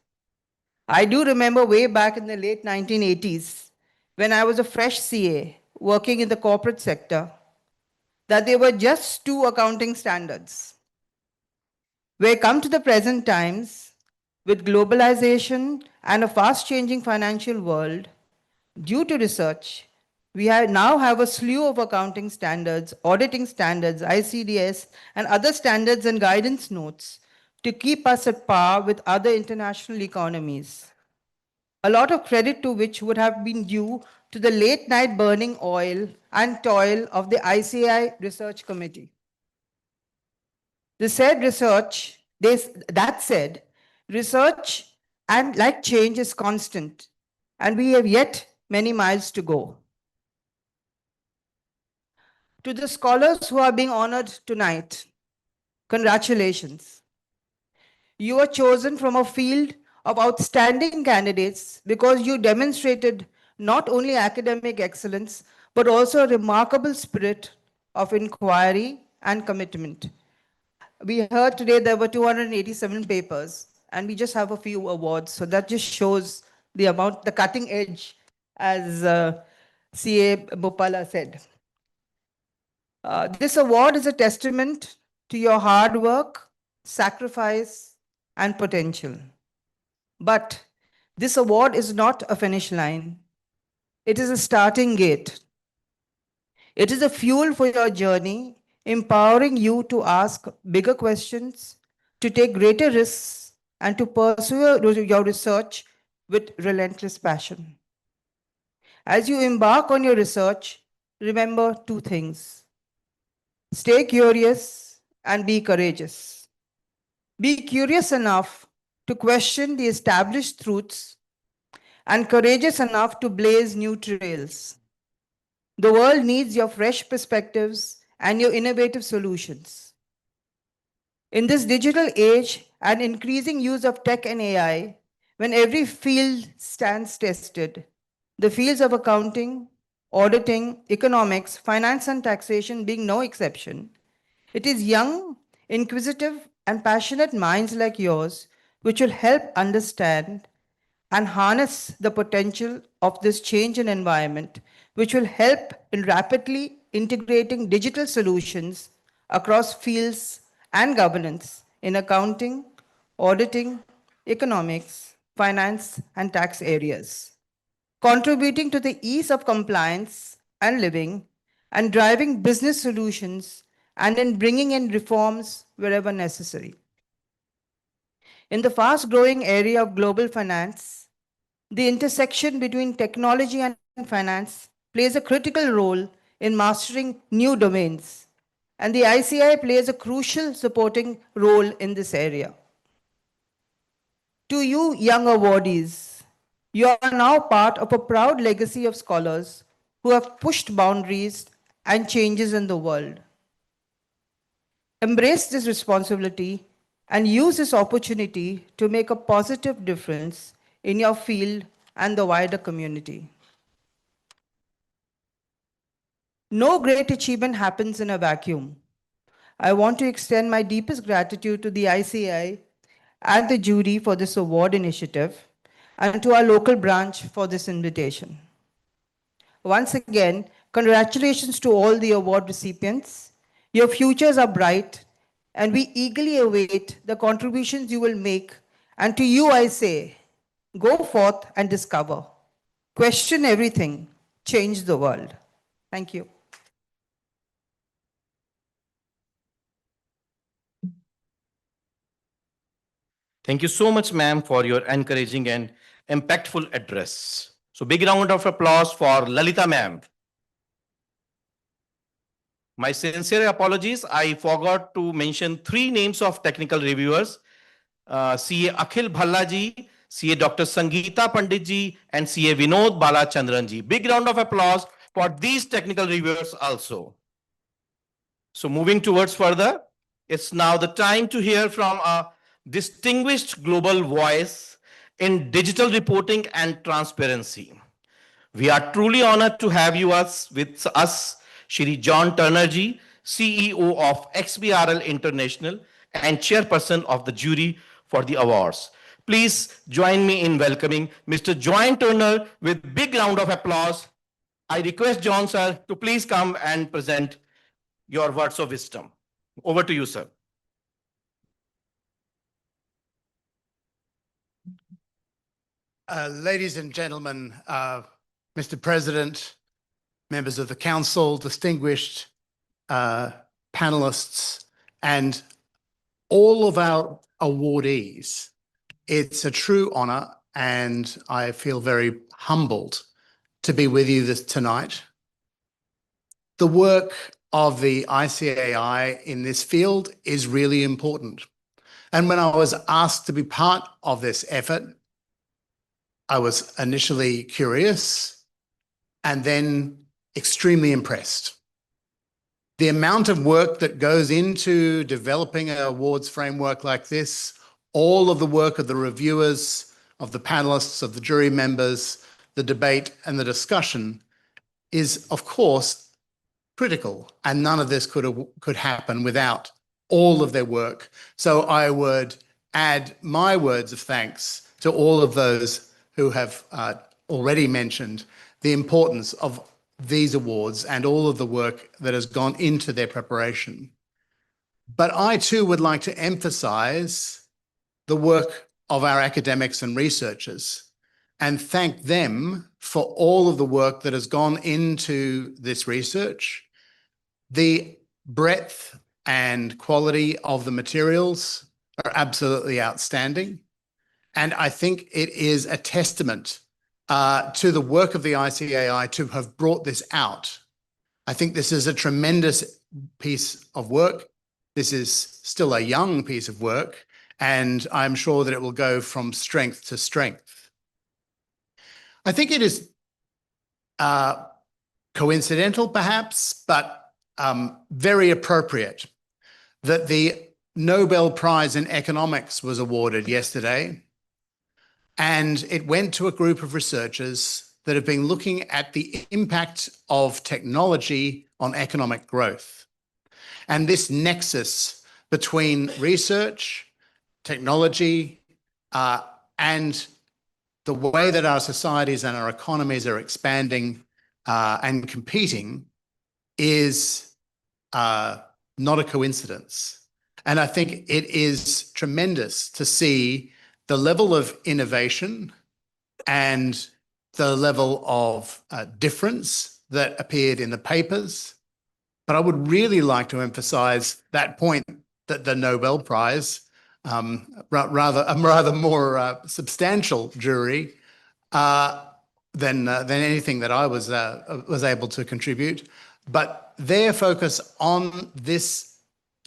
Speaker 7: I do remember way back in the late 1980s, when I was a fresh CA working in the corporate sector, that there were just 2 accounting standards. We come to the present times, with globalization and a fast-changing financial world, due to research, we now have a slew of accounting standards, auditing standards, ICDS, and other standards and guidance notes to keep us at par with other international economies. A lot of credit to which would have been due to the late night burning oil and toil of the ICAI Research Committee. That said, research and like change is constant, and we have yet many miles to go. To the scholars who are being honored tonight, congratulations. You are chosen from a field of outstanding candidates because you demonstrated not only academic excellence, but also a remarkable spirit of inquiry and commitment. We heard today there were 287 papers, and we just have a few awards. So that just shows the amount, the cutting edge, as CA Bhopala said. This award is a testament to your hard work, sacrifice, and potential. But this award is not a finish line. It is a starting gate. It is a fuel for your journey, empowering you to ask bigger questions, to take greater risks, and to pursue your research with relentless passion. As you embark on your research, remember two things. Stay curious and be courageous. Be curious enough to question the established truths and courageous enough to blaze new trails. The world needs your fresh perspectives and your innovative solutions. In this digital age and increasing use of tech and AI, when every field stands tested, the fields of accounting, auditing, economics, finance, and taxation being no exception, it is young, inquisitive, and passionate minds like yours which will help understand and harness the potential of this change in environment, which will help in rapidly integrating digital solutions across fields and governance in accounting, auditing, economics, finance, and tax areas, contributing to the ease of compliance and living, and driving business solutions, and in bringing in reforms wherever necessary. In the fast growing area of global finance, the intersection between technology and finance plays a critical role in mastering new domains, and the ICI plays a crucial supporting role in this area. To you, young awardees, you are now part of a proud legacy of scholars who have pushed boundaries and changes in the world. Embrace this responsibility and use this opportunity to make a positive difference in your field and the wider community. No great achievement happens in a vacuum. I want to extend my deepest gratitude to the ICAI and the jury for this award initiative and to our local branch for this invitation. Once again, congratulations to all the award recipients. Your futures are bright, and we eagerly await the contributions you will make. And to you, I say, go forth and discover. Question everything, change the world. Thank you.
Speaker 1: Thank you so much, ma'am, for your encouraging and impactful address. So big round of applause for Lalita ma'am. My sincere apologies. I forgot to mention three names of technical reviewers. CA Akhil Bhallaji, CA Dr. Sangeeta Pandit ji, and CA Vinod Balachandran ji. Big round of applause for these technical reviewers also. So moving towards further, it's now the time to hear from a distinguished global voice in digital reporting and transparency. We are truly honored to have you with us, Shri John Turnerji, CEO of XBRL International and chairperson of the jury for the awards. Please join me in welcoming Mr. John Turner with big round of applause. I request John sir to please come and present your words of wisdom. Over to you, sir.
Speaker 8: Ladies and gentlemen, Mr. President, members of the council, distinguished panelists, and all of our awardees, it's a true honor and I feel very humbled to be with you tonight. The work of the ICAI in this field is really important. And when I was asked to be part of this effort, I was initially curious and then extremely impressed. The amount of work that goes into developing an awards framework like this, all of the work of the reviewers, of the panelists, of the jury members, the debate and the discussion is, of course, critical. And none of this could happen without all of their work. So I would add my words of thanks to all of those who have already mentioned the importance of these awards and all of the work that has gone into their preparation. But I too would like to emphasize the work of our academics and researchers and thank them for all of the work that has gone into this research. The breadth and quality of the materials are absolutely outstanding. And I think it is a testament to the work of the ICAI to have brought this out I think this is a tremendous piece of work. This is still a young piece of work, and I'm sure that it will go from strength to strength. I think it is coincidental, perhaps, but very appropriate that the Nobel Prize in Economics was awarded yesterday, and it went to a group of researchers that have been looking at the impact of technology on economic growth. And this nexus between research, technology, and the way that our societies and our economies are expanding and competing is not a coincidence. And I think it is tremendous to see the level of innovation and the level of difference that appeared in the papers. But I would really like to emphasize that point that the Nobel Prize, rather more substantial jury than anything that I was able to contribute, but their focus on this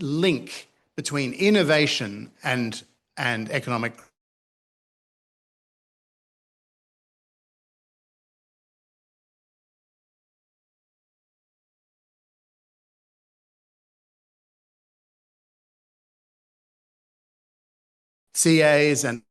Speaker 8: link between innovation and economic CAs and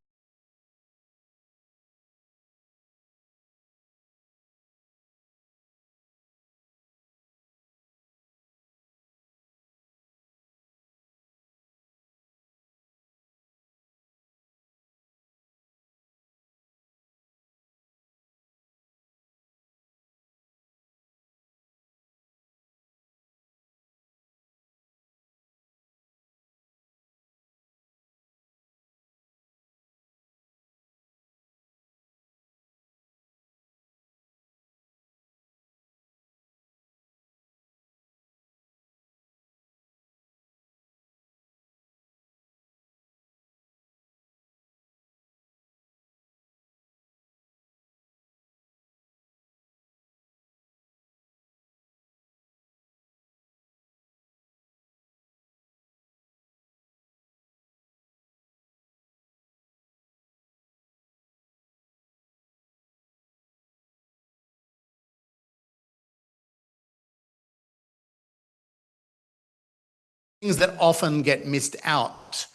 Speaker 8: things that often get missed out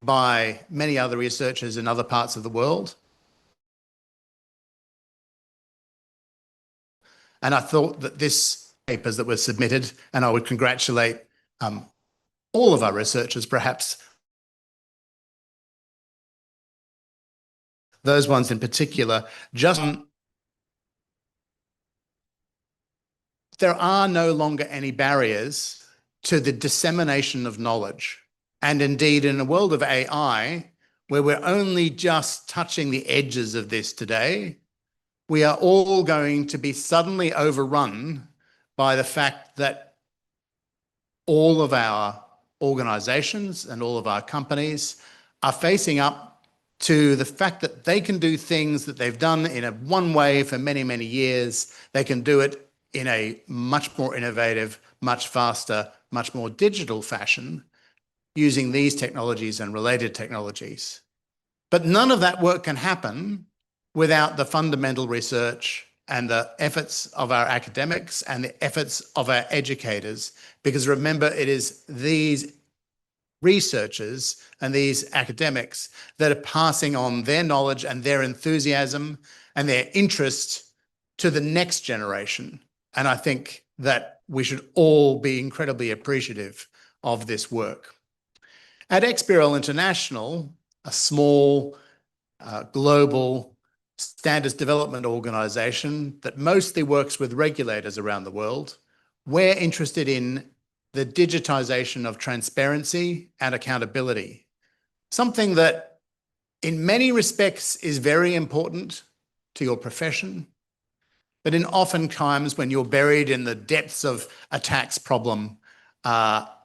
Speaker 8: by many other researchers in other parts of the world. And I thought that this papers that were submitted, and I would congratulate all of our researchers, perhaps those ones in particular, just there are no longer any barriers to the dissemination of knowledge. And indeed, in a world of AI, where we're only just touching the edges of this today, we are all going to be suddenly overrun by the fact that all of our organizations and all of our companies are facing up to the fact that they can do things that they've done in one way for many, many years. They can do it in a much more innovative, much faster, much more digital fashion using these technologies and related technologies. But none of that work can happen without the fundamental research and the efforts of our academics and the efforts of our educators. Because remember, it is these researchers and these academics that are passing on their knowledge and their enthusiasm and their interest to the next generation. And I think that we should all be incredibly appreciative of this work. At XBRL International, a small global standards development organization that mostly works with regulators around the world, we're interested in the digitization of transparency and accountability, something that in many respects is very important to your profession, but in often times when you're buried in the depths of a tax problem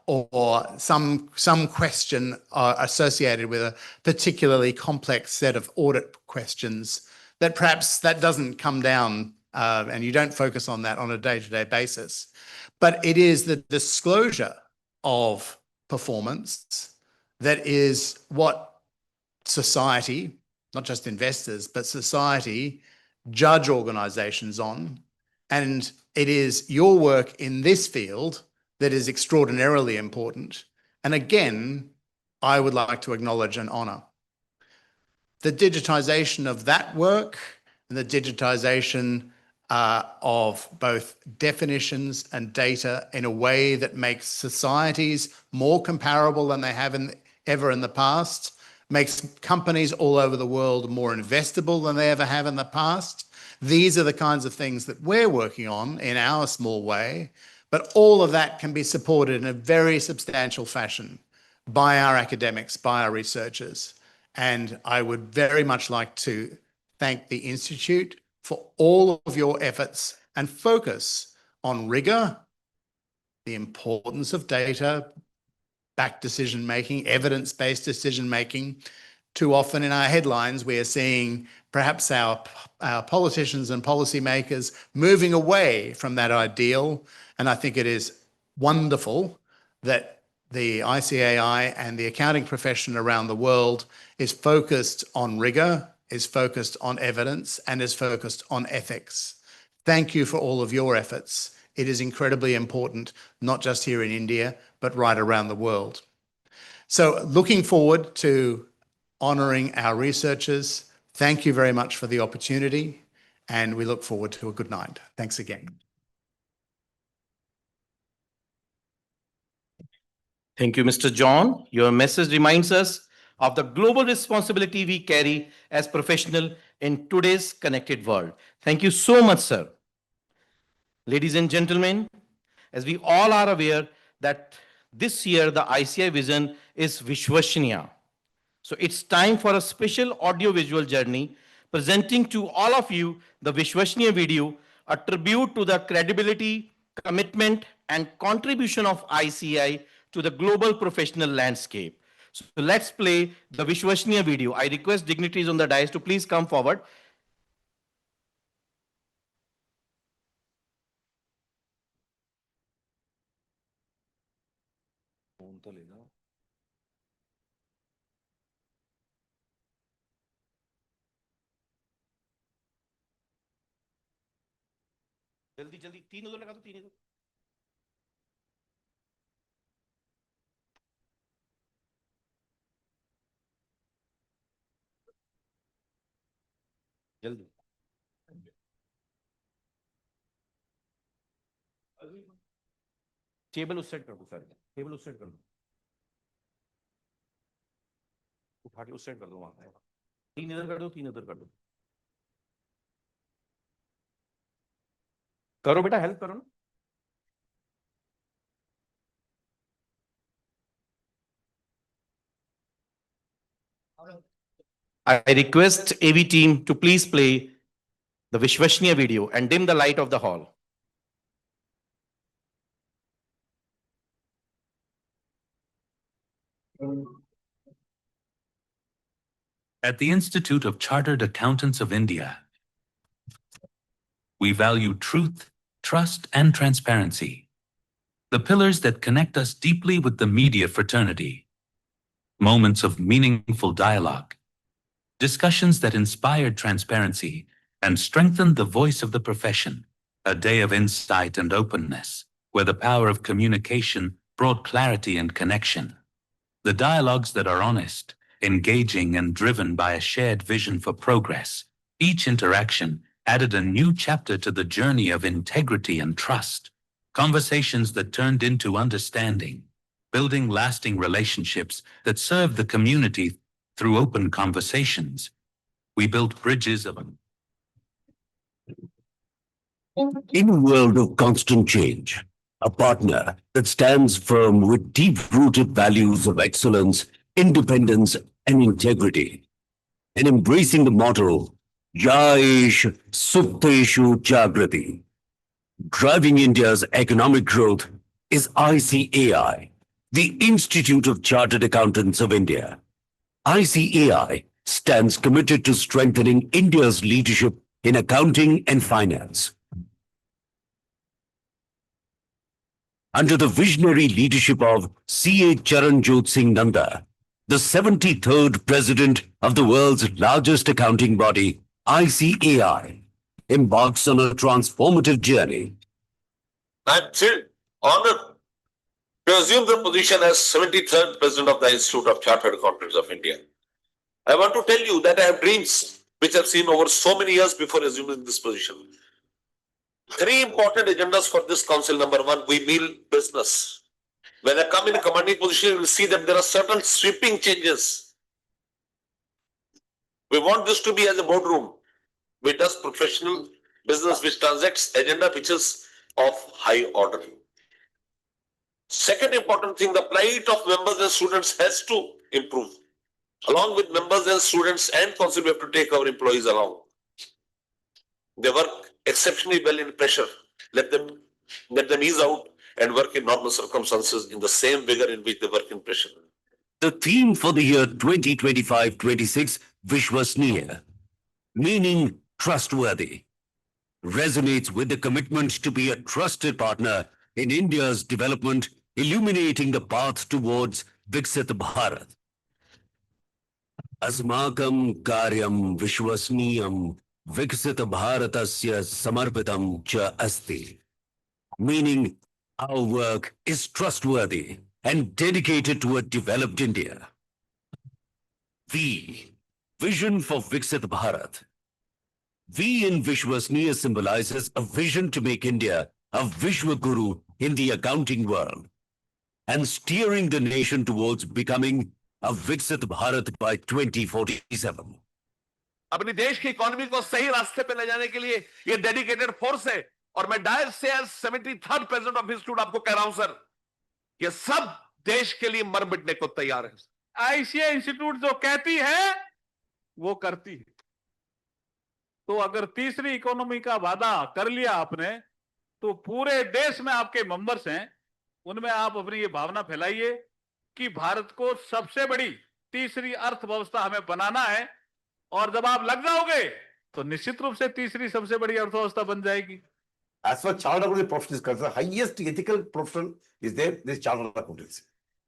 Speaker 8: or some question associated with a particularly complex set of audit questions, that perhaps that doesn't come down and you don't focus on that on a day-to-day basis. But it is the disclosure of performance that is what society, not just investors, but society judge organizations on. And it is your work in this field that is extraordinarily important. And again, I would like to acknowledge and honor the digitization of that work and the digitization of both definitions and data in a way that makes societies more comparable than they have ever in the past, makes companies all over the world more investable than they ever have in the past. These are the kinds of things that we're working on in our small way, but all of that can be supported in a very substantial fashion by our academics, by our researchers. And I would very much like to thank the Institute for all of your efforts and focus on rigor, the importance of data, backed decision-making, evidence-based decision-making. Too often in our headlines, we are seeing perhaps our politicians and policymakers moving away from that ideal. And I think it is wonderful that the ICAI and the accounting profession around the world is focused on rigor, is focused on evidence, and is focused on ethics. Thank you for all of your efforts. It is incredibly important, not just here in India, but right around the world. So looking forward to honoring our researchers. Thank you very much for the opportunity, and we look forward to a good night. Thanks again.
Speaker 1: Thank you, Mr. John. Your message reminds us of the global responsibility we carry as professionals in today's connected world. Thank you so much, sir. Ladies and gentlemen, as we all are aware that this year the ICAI vision is Vishwashniya. So it's time for a special audio-visual journey presenting to all of you the Vishwashniya video, a tribute to the credibility, commitment, and contribution of ICAI to the global professional landscape. So let's play the Vishwashniya video. I request dignitaries on the dais to please come forward. जल्दी जल्दी 3 उधर लगा दो 3 इधर जल्दी table उस side कर दो सर टेबल उस साइड कर दो उठा के उस साइड कर दो वहां 3 इधर कर दो 3 उधर कर दो करो बेटा हेल्प करो ना I request AV team to please play the Vishwashniya video and dim the light of the hall.
Speaker 9: At the Institute of Chartered Accountants of India, we value truth, trust, and transparency, the pillars that connect us deeply with the media fraternity. Moments of meaningful dialogue, discussions that inspired transparency and strengthened the voice of the profession, a day of insight and openness, where the power of communication brought clarity and connection. The dialogues that are honest, engaging, and driven by a shared vision for progress. Each interaction added a new chapter to the journey of integrity and trust. Conversations that turned into understanding, building lasting relationships that serve the community through open conversations. We built bridges of
Speaker 10: In a world of constant change, a partner that stands firm with deep-rooted values of excellence, independence, and integrity, and embracing the motto, Jaish Sukteshu Jagrati, driving India's economic growth is ICAI, the Institute of Chartered Accountants of India. ICAI stands committed to strengthening India's leadership in accounting and finance. Under the visionary leadership of C.A. Charanjot Singh Nanda, the 73rd President of the world's largest accounting body, ICAI, embarks on a transformative journey.
Speaker 11: I'm thrilled, honored to assume the position as 73rd President of the Institute of Chartered Accountants of India. I want to tell you that I have dreams which I've seen over so many years before assuming this position. Three important agendas for this council. Number one, we mean business. When I come in a commanding position, you will see that there are certain sweeping changes. We want this to be as a boardroom. We does professional business which transacts agenda which is of high order. Second important thing, the plight of members and students has to improve. Along with members and students and council, we have to take our employees along. They work exceptionally well in pressure. Let them ease out and work in normal circumstances in the same vigor in which they work in pressure.
Speaker 10: The theme for the year 2025-26, Vishwasniya, meaning trustworthy, resonates with the commitment to be a trusted partner in India's development, illuminating the path towards Viksit Bharat. Asmakam karyam vishwasniyam Viksit Bharatasya samarpitam cha asti, meaning our work is trustworthy and dedicated to a developed India. V, vision for Viksit Bharat. V in Vishwasniya symbolizes a vision to make India a Vishwa Guru in the accounting world and steering the nation towards becoming a Viksit Bharat by 2047.
Speaker 11: अपनी देश की economy को सही रास्ते पे ले जाने के लिए ये डेडिकेटेड फोर्स है और मैं डायरेक्ट से as 73rd president of institute आपको कह रहा हूं सर, ये सब देश के लिए मर मिटने को तैयार है। आईसीआई इंस्टीट्यूट जो कहती है वो करती है। तो अगर तीसरी इकोनॉमी का वादा कर लिया आपने, तो पूरे देश में आपके मेंबर्स हैं, उनमें आप अपनी ये भावना फैलाइए कि भारत को सबसे बड़ी तीसरी अर्थव्यवस्था हमें बनाना है, और जब आप लग जाओगे तो निश्चित रूप से तीसरी सबसे बड़ी अर्थव्यवस्था बन जाएगी।
Speaker 12: As far as chartered accountancy profession is concerned, the highest ethical profession is there, this chartered accountancy.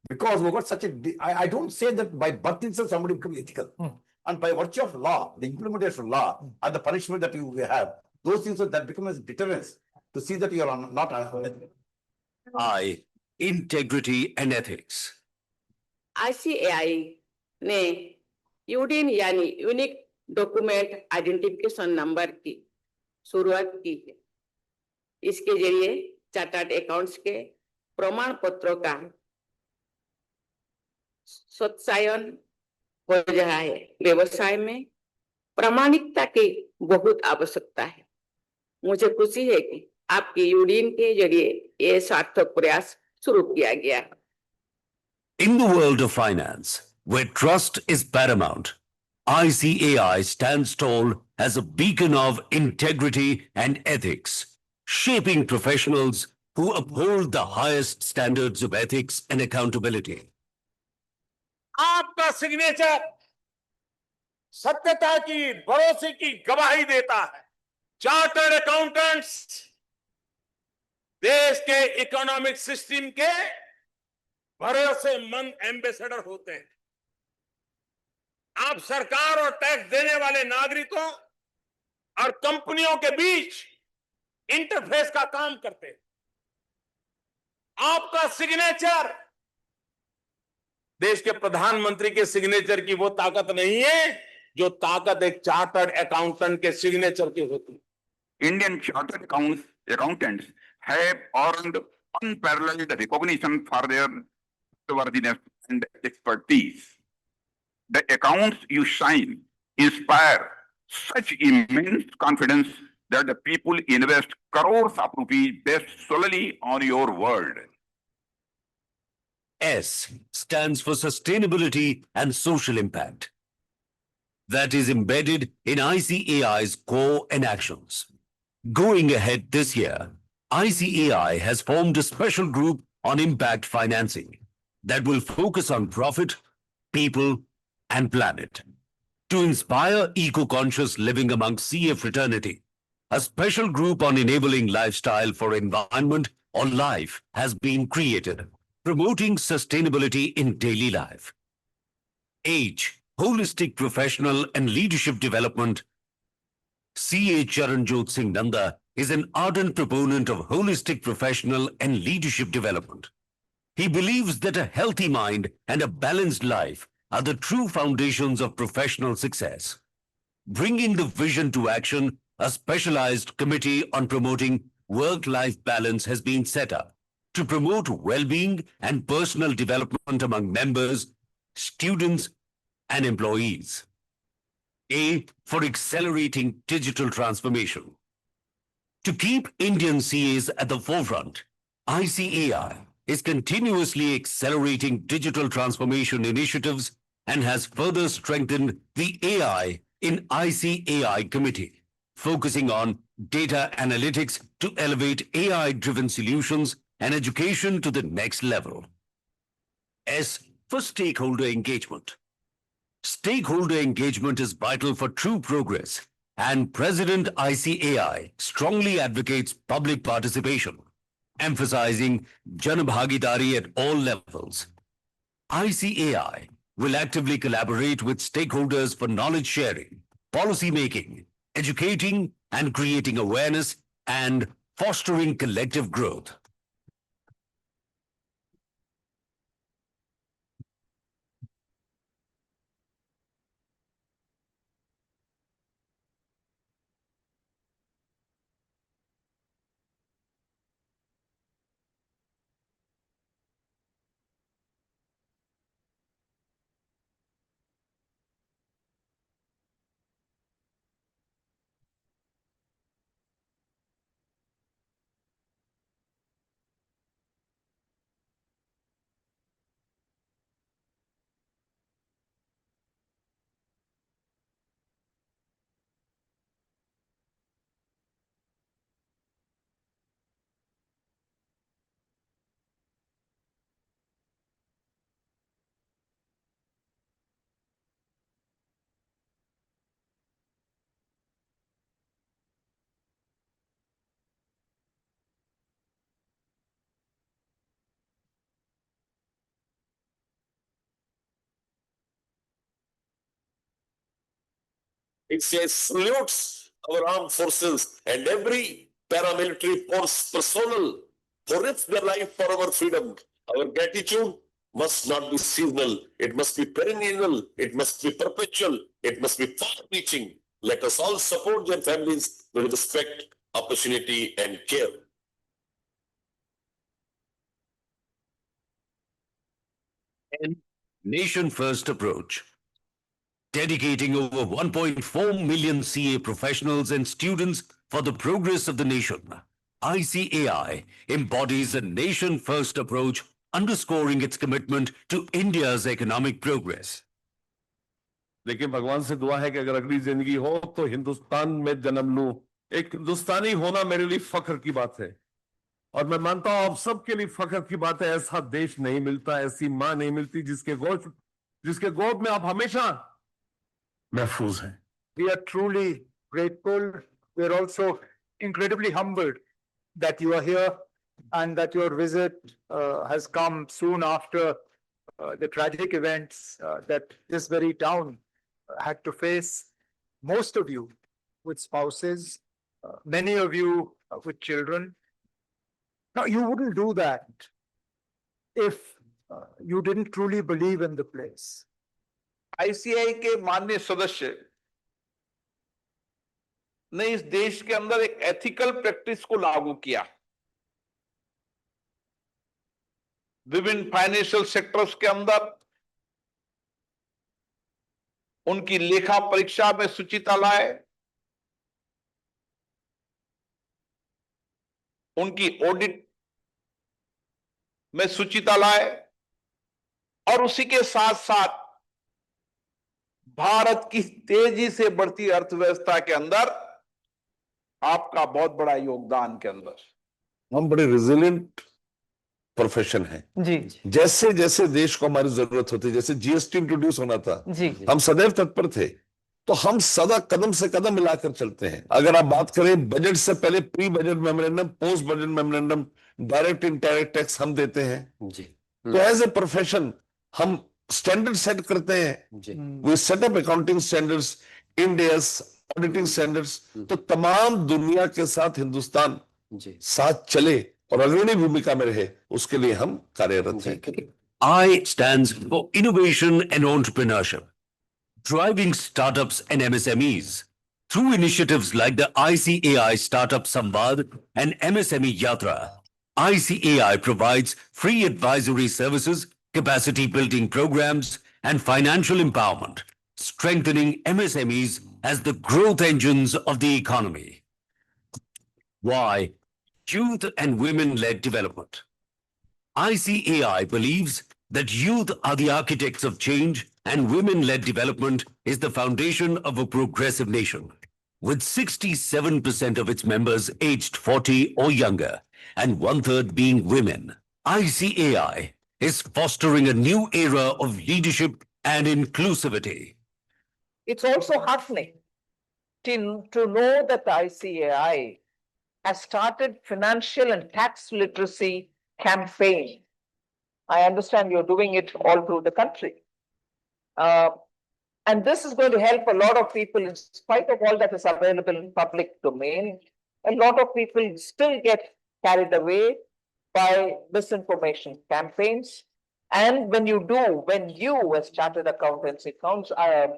Speaker 12: Because we've got such a, I don't say that by birth itself somebody becomes ethical. And by virtue of law, the implementation of law and the punishment that you have, those things that become as deterrence to see that you are not unethical.
Speaker 10: I, integrity and ethics.
Speaker 13: ICAI ने यूडीन यानी unique document identification number की शुरुआत की है। इसके जरिए chartered accounts के प्रमाण पत्रों का सत्यायन हो रहा है। व्यवसाय में प्रामाणिकता की बहुत आवश्यकता है। मुझे खुशी है कि आपकी यूडीन के जरिए ये सार्थक प्रयास शुरू किया गया है।
Speaker 10: In the world of finance, where trust is paramount, ICAI stands tall as a beacon of integrity and ethics, shaping professionals who uphold the highest standards of ethics and accountability.
Speaker 11: आपका सिग्नेचर सत्यता की, भरोसे की गवाही देता है। Chartered accountants देश के इकोनॉमिक सिस्टम के भरोसेमंद एम्बेसडर होते हैं। आप सरकार और टैक्स देने वाले नागरिकों और कंपनियों के बीच इंटरफेस का काम करते हैं। आपका सिग्नेचर देश के प्रधानमंत्री के सिग्नेचर की वो ताकत नहीं है जो ताकत एक चार्टर्ड अकाउंटेंट के सिग्नेचर की होती है।
Speaker 14: Indian chartered accountants have earned unparalleled recognition for their trustworthiness and expertise. The accounts you sign inspire such immense confidence that the people invest crores of rupees based solely on your word.
Speaker 10: S stands for sustainability and social impact. That is embedded in ICAI's core and actions. Going ahead this year, ICAI has formed a special group on impact financing that will focus on profit, people, and planet. To inspire eco-conscious living among CA fraternity, a special group on enabling lifestyle for environment or life has been created, promoting sustainability in daily life. H. Holistic Professional and Leadership Development. CA Charanjot Singh Nanda is an ardent proponent of holistic professional and leadership development. He believes that a healthy mind and a balanced life are the true foundations of professional success. Bringing the vision to action, a specialized committee on promoting work-life balance has been set up to promote well-being and personal development among members, students, and employees. A, for accelerating digital transformation. To keep Indian CAs at the forefront, ICAI is continuously accelerating digital transformation initiatives and has further strengthened the AI in ICAI committee, focusing on data analytics to elevate AI-driven solutions and education to the next level. S, for stakeholder engagement. Stakeholder engagement is vital for true progress, and President ICAI strongly advocates public participation, emphasizing Janabhagidari at all levels. ICAI will actively collaborate with stakeholders for knowledge sharing, policy making, educating and creating awareness, and fostering collective growth.
Speaker 11: It says salutes our armed forces and every paramilitary force personnel who risk their life for our freedom. Our gratitude must not be seasonal. It must be perennial. It must be perpetual. It must be far-reaching. Let us all support their families with respect, opportunity, and care.
Speaker 10: And nation-first approach. Dedicating over 1.4 million CA professionals and students for the progress of the nation, ICAI embodies a nation-first approach, underscoring its commitment to India's economic progress.
Speaker 11: लेकिन भगवान से दुआ है कि अगर अगली जिंदगी हो तो हिंदुस्तान में जन्म लूं। एक हिंदुस्तानी होना मेरे लिए फख्र की बात है और मैं मानता हूं आप सबके लिए फख्र की बात है। ऐसा देश नहीं मिलता, ऐसी मां नहीं मिलती जिसके गोद में आप हमेशा महफूज हैं।
Speaker 15: We are truly grateful. We are also incredibly humbled that you are here and that your visit has come soon after the tragic events that this very town had to face. Most of you with spouses, many of you with children. Now, you wouldn't do that if you didn't truly believe in the place.
Speaker 11: ICI के माननीय सदस्य ने इस देश के अंदर एक ethical practice को लागू किया। विभिन्न फाइनेंशियल सेक्टर्स के अंदर उनकी लेखा परीक्षा में शुचिता लाए, उनकी ऑडिट में शुचिता लाए और उसी के साथ साथ भारत की तेजी से बढ़ती अर्थव्यवस्था के अंदर आपका बहुत बड़ा योगदान के अंदर। हम बड़े रिजिलिएंट प्रोफेशन है
Speaker 7: जी।
Speaker 11: जैसे जैसे देश को हमारी जरूरत होती, जैसे जीएसटी इंट्रोड्यूस होना था, हम सदैव तत्पर थे
Speaker 12: तो हम सदा कदम से कदम मिलाकर चलते हैं। अगर आप बात करें बजट से पहले, pre budget memorandum, post budget memorandum, direct indirect tax हम देते हैं जी। तो एज ए प्रोफेशन हम स्टैंडर्ड सेट करते हैं जी। We set up accounting standards, India's auditing standards. तो तमाम दुनिया के साथ हिंदुस्तान जी साथ चले और अग्रणी भूमिका में रहे, उसके लिए हम कार्यरत हैं।
Speaker 10: I stands for innovation and entrepreneurship, driving startups and MSMEs. Through initiatives like the ICAI Startup Samvad and MSME Yatra, ICAI provides free advisory services, capacity building programs, and financial empowerment, strengthening MSMEs as the growth engines of the economy. Why? Youth and women-led development. ICAI believes that youth are the architects of change and women-led development is the foundation of a progressive nation. With 67% of its members aged 40 or younger and one-third being women, ICAI is fostering a new era of leadership and inclusivity.
Speaker 16: It's also heartening to know that the ICAI has started financial and tax literacy campaign. I understand you're doing it all through the country. And this is going to help a lot of people in spite of all that is available in public domain. A lot of people still get carried away by misinformation campaigns. And when you as chartered accountancy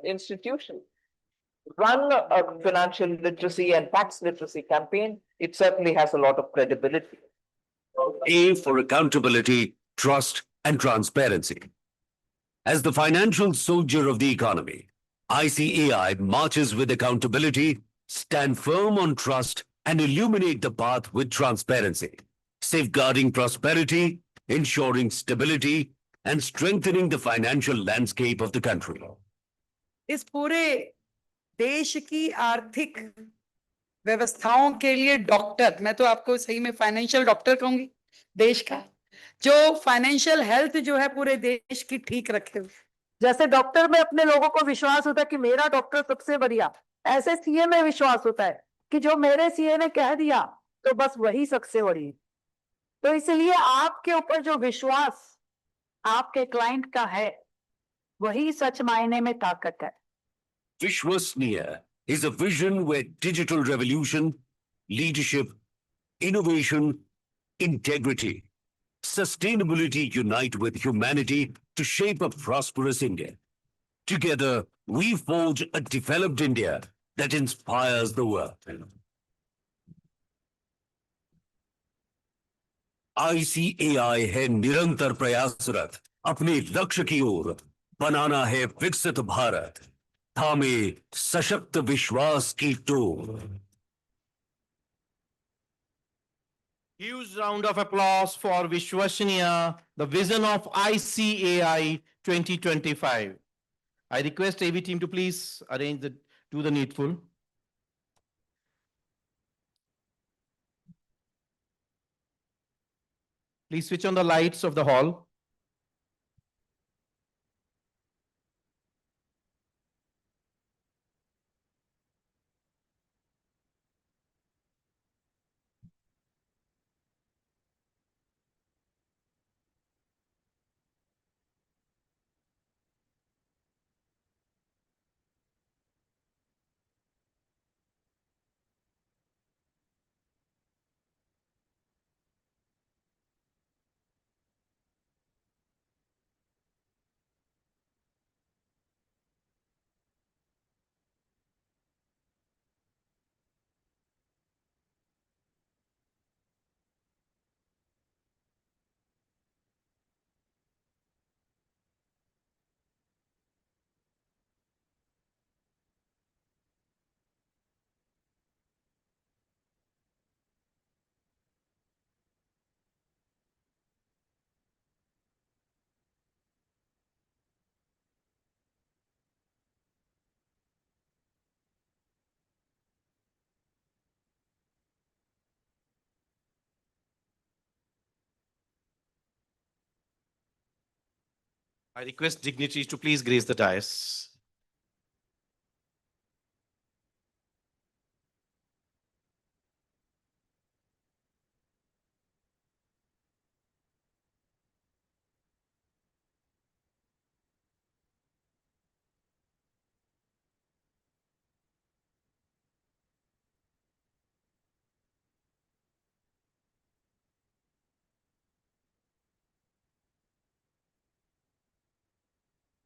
Speaker 16: institution run a financial literacy and tax literacy campaign, it certainly has a lot of credibility.
Speaker 10: A for accountability, trust, and transparency. As the financial soldier of the economy, ICAI marches with accountability, stand firm on trust, and illuminate the path with transparency, safeguarding prosperity, ensuring stability, and strengthening the financial landscape of the country.
Speaker 7: इस पूरे देश की आर्थिक व्यवस्थाओं के लिए doctor, मैं तो आपको सही में फाइनेंशियल डॉक्टर कहूंगी, देश का जो फाइनेंशियल हेल्थ जो है पूरे देश की ठीक रखे। जैसे डॉक्टर में अपने लोगों को विश्वास होता है कि मेरा डॉक्टर सबसे बढ़िया, ऐसे सीए में विश्वास होता है कि जो मेरे सीए ने कह दिया तो बस वही सबसे बड़ी। तो इसलिए आपके ऊपर जो विश्वास आपके क्लाइंट का है वही सच मायने में ताकत है।
Speaker 10: Vishwasniya is a vision where digital revolution, leadership, innovation, integrity, sustainability unite with humanity to shape a prosperous India. Together, we forge a developed India that inspires the world. ICAI है निरंतर प्रयासरत अपने लक्ष्य की ओर, बनाना है विकसित भारत, थामे सशक्त विश्वास की door.
Speaker 1: Huge round of applause for Vishwasniya, the vision of ICAI 2025. I request AV team to please do the needful. Please switch on the lights of the hall. I request dignitaries to please grace the dais.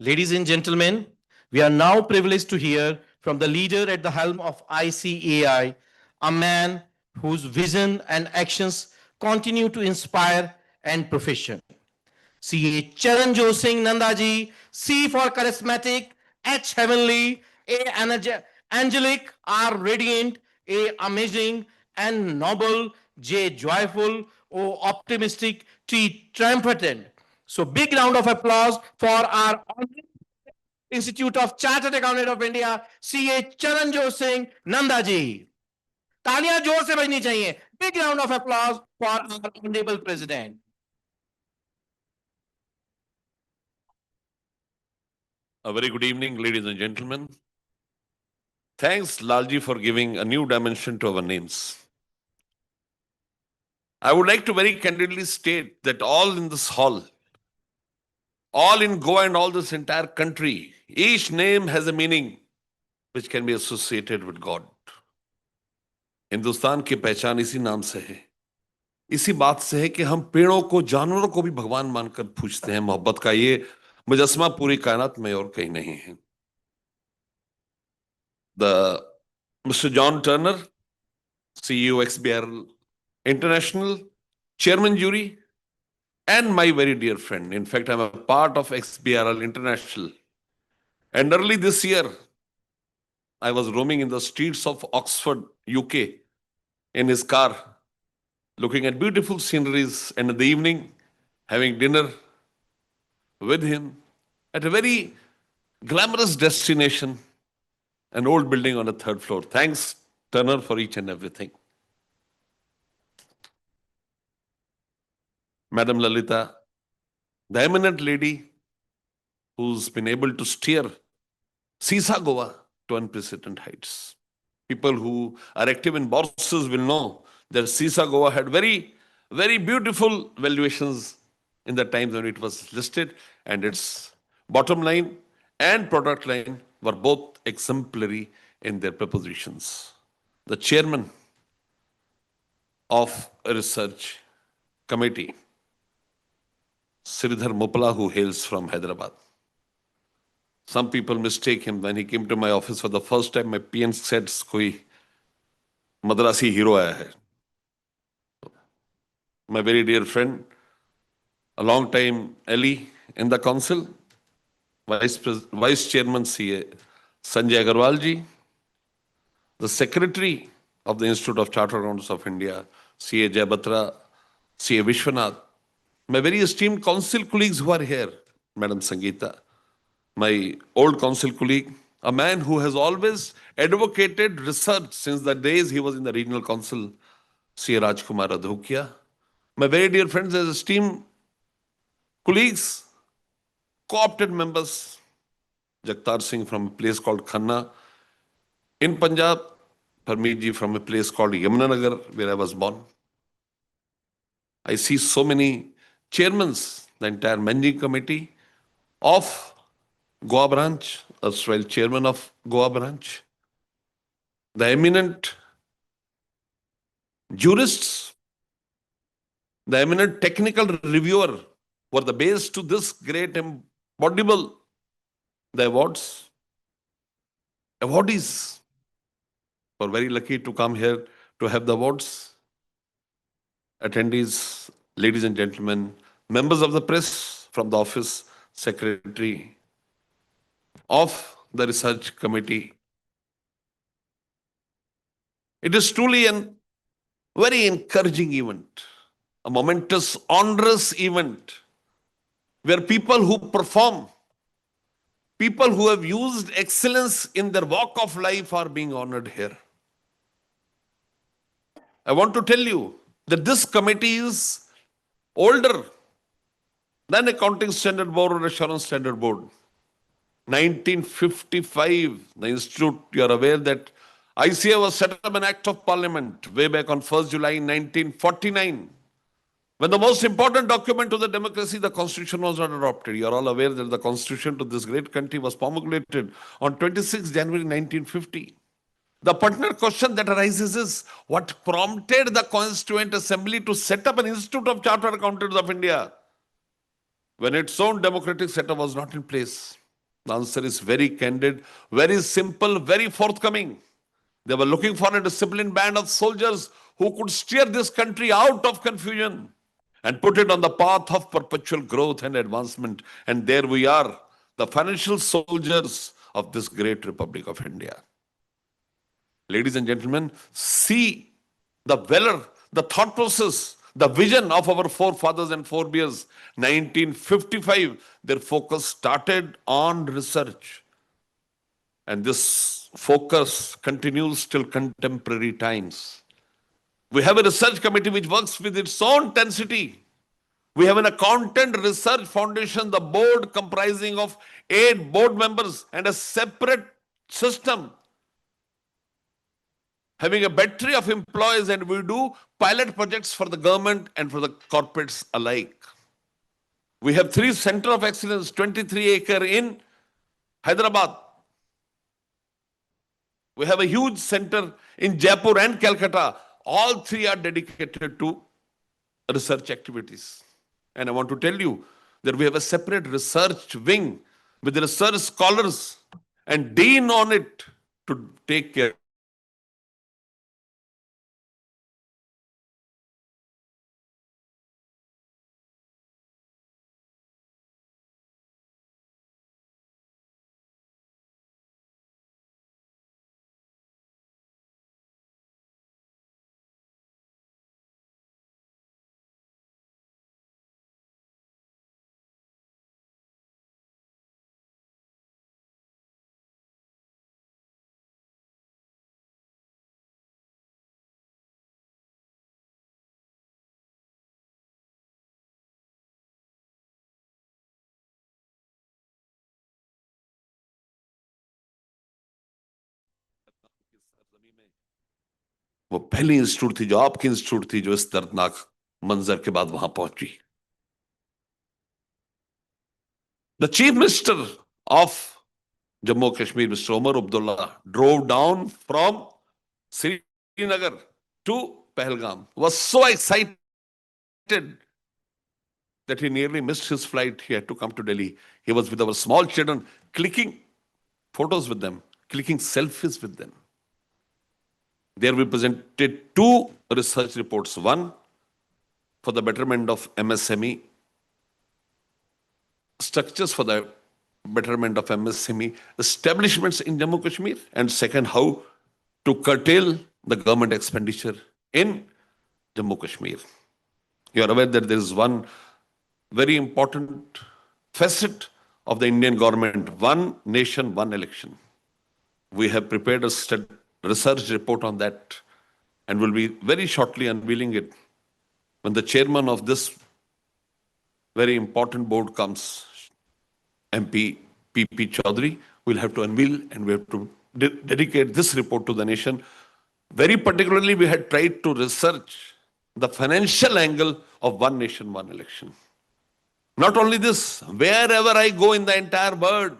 Speaker 1: Ladies and gentlemen, we are now privileged to hear from the leader at the helm of ICAI, a man whose vision and actions continue to inspire and profession. CA Charanjot Singh Nandaji, C for charismatic, H heavenly, A angelic, R radiant, A amazing, and noble, J joyful, O optimistic, T triumphant. So big round of applause for our Institute of Chartered Accountant of India, CA Charanjot Singh Nandaji. तालियां जोर से बजनी चाहिए. Big round of applause for our honorable president.
Speaker 11: A very good evening, ladies and gentlemen. Thanks, Lalji, for giving a new dimension to our names. I would like to very candidly state that all in this hall, all in Goa and all this entire country, each name has a meaning which can be associated with God. Hindustan की पहचान इसी नाम से है, इसी बात से है कि हम पेड़ों को, जानवरों को भी भगवान मानकर पूजते हैं. मोहब्बत का ये मुजस्समा पूरी कायनात में और कहीं नहीं है. Mr. John Turner, CEO XBRL International, Chairman Jury, and my very dear friend. In fact, I'm a part of XBRL International. And early this year, I was roaming in the streets of Oxford, UK, in his car, looking at beautiful sceneries, and in the evening, having dinner with him at a very glamorous destination, an old building on the 3rd floor. Thanks, Turner, for each and everything. Madam Lalita, the eminent lady who's been able to steer Sisa Goa to unprecedented heights. People who are active in bourses will know that Sisa Goa had very, very beautiful valuations in the times when it was listed, and its bottom line and product line were both exemplary in their propositions. The chairman of a research committee, Sridhar Mupala, who hails from Hyderabad. Some people mistake him. When he came to my office for the first time, my PN said, "Koi Madrasi hero aaya hai." My very dear friend, a long time ally in the council, Vice Chairman CA Sanjay Agarwal ji, the Secretary of the Institute of Chartered Accountants of India, CA Jay Batra, CA Vishwanath, my very esteemed council colleagues who are here, Madam Sangeeta, my old council colleague, a man who has always advocated research since the days he was in the regional council, CA Rajkumar Adhukia, my very dear friends, as esteemed colleagues, co-opted members, Jagtar Singh from a place called Khanna in Punjab, Parmeet ji from a place called Yamunanagar, where I was born. I see so many chairmen, the entire managing committee of Goa branch, erstwhile chairman of Goa branch, the eminent jurists, the eminent technical reviewer were the base to this great embodiment, the awards. Awardees were very lucky to come here to have the awards. Attendees, ladies and gentlemen, members of the press from the office, secretary of the research committee. It is truly a very encouraging event, a momentous, onerous event where people who perform, people who have used excellence in their walk of life are being honored here. I want to tell you that this committee is older than Accounting Standard Board or Assurance Standard Board. 1955, the institute, you are aware that ICAI was set up an Act of Parliament way back on 1st July 1949. When the most important document to the democracy, the Constitution, was not adopted. You are all aware that the Constitution to this great country was promulgated on 26 January 1950. The pertinent question that arises is, what prompted the Constituent Assembly to set up an Institute of Chartered Accountants of India when its own democratic setup was not in place? The answer is very candid, very simple, very forthcoming. They were looking for a disciplined band of soldiers who could steer this country out of confusion and put it on the path of perpetual growth and advancement. And there we are, the financial soldiers of this great Republic of India. Ladies and gentlemen, see the valor, the thought process, the vision of our forefathers and forebears. 1955, their focus started on research. And this focus continues till contemporary times. We have a research committee which works with its own intensity. We have an accountant research foundation, the board comprising of 8 board members and a separate system having a battery of employees, and we do pilot projects for the government and for the corporates alike. We have 3 centers of excellence, 23-acre in Hyderabad. We have a huge center in Jaipur and Calcutta. All 3 are dedicated to research activities. And I want to tell you that we have a separate research wing with research scholars and dean on it to take care. वो पहली institute थी जो आपकी institute थी जो इस दर्दनाक मंजर के बाद वहां पहुंची. The Chief Minister of Jammu Kashmir, Mr. Omar Abdullah, drove down from Srinagar to Pahalgam, was so excited that he nearly missed his flight. He had to come to Delhi. He was with our small children, clicking photos with them, clicking selfies with them. There we presented 2 research reports. One for the betterment of MSME, structures for the betterment of MSME establishments in Jammu Kashmir, and second, how to curtail the government expenditure in Jammu Kashmir. You are aware that there is one very important facet of the Indian government: one nation, one election. We have prepared a research report on that and will be very shortly unveiling it. When the chairman of this very important board comes, MP P.P. Chaudhary, we'll have to unveil and we have to dedicate this report to the nation. Very particularly, we had tried to research the financial angle of one nation, one election. Not only this, wherever I go in the entire world,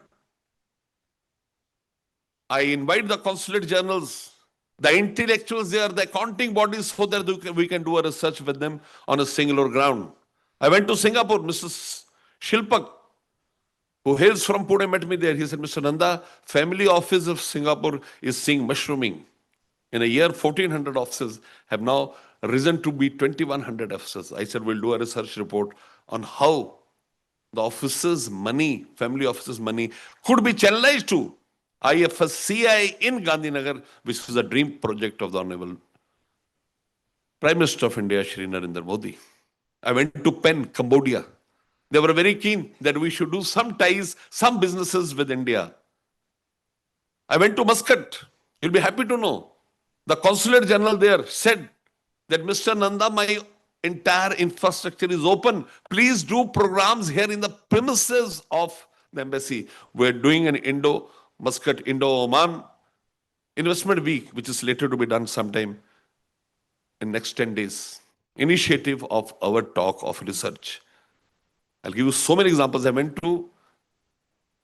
Speaker 11: I invite the consulate generals, the intellectuals there, the accounting bodies, so that we can do a research with them on a singular ground. I went to Singapore. Mrs. Shilpak, who hails from Pune, met me there. He said, Mr. Nanda, family office of Singapore is seeing mushrooming. In a year, 1,400 offices have now risen to be 2,100 offices. I said, we'll do a research report on how the offices' money, family offices' money, could be channelized to ICAI in Gandhinagar, which is a dream project of the Honorable Prime Minister of India, Shri Narendra Modi. I went to Pen, Cambodia. They were very keen that we should do some ties, some businesses with India. I went to Muscat. You'll be happy to know. The consulate general there said that, Mr. Nanda, my entire infrastructure is open. Please do programs here in the premises of the embassy. We're doing an Muscat, Indo-Oman investment week, which is later to be done sometime in next 10 days. Initiative of our talk of research. I'll give you so many examples. I went to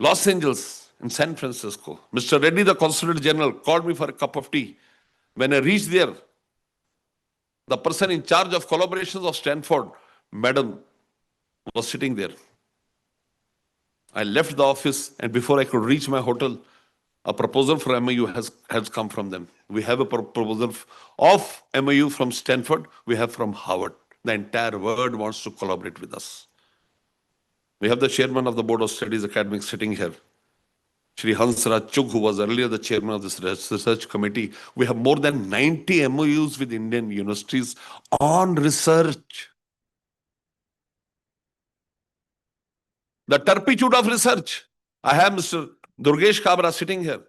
Speaker 11: Los Angeles and San Francisco. Mr. Reddy, the consulate general, called me for a cup of tea. When I reached there, the person in charge of collaborations of Stanford, madam, was sitting there. I left the office, and before I could reach my hotel, a proposal for MOU has come from them. We have a proposal of MOU from Stanford. We have from Harvard. The entire world wants to collaborate with us. We have the chairman of the Board of Studies Academics sitting here, Shri Hansraj Chugh, who was earlier the chairman of this research committee. We have more than 90 MOUs with Indian universities on research. The turpitude of research. I have Mr. Durgesh Kabra sitting here.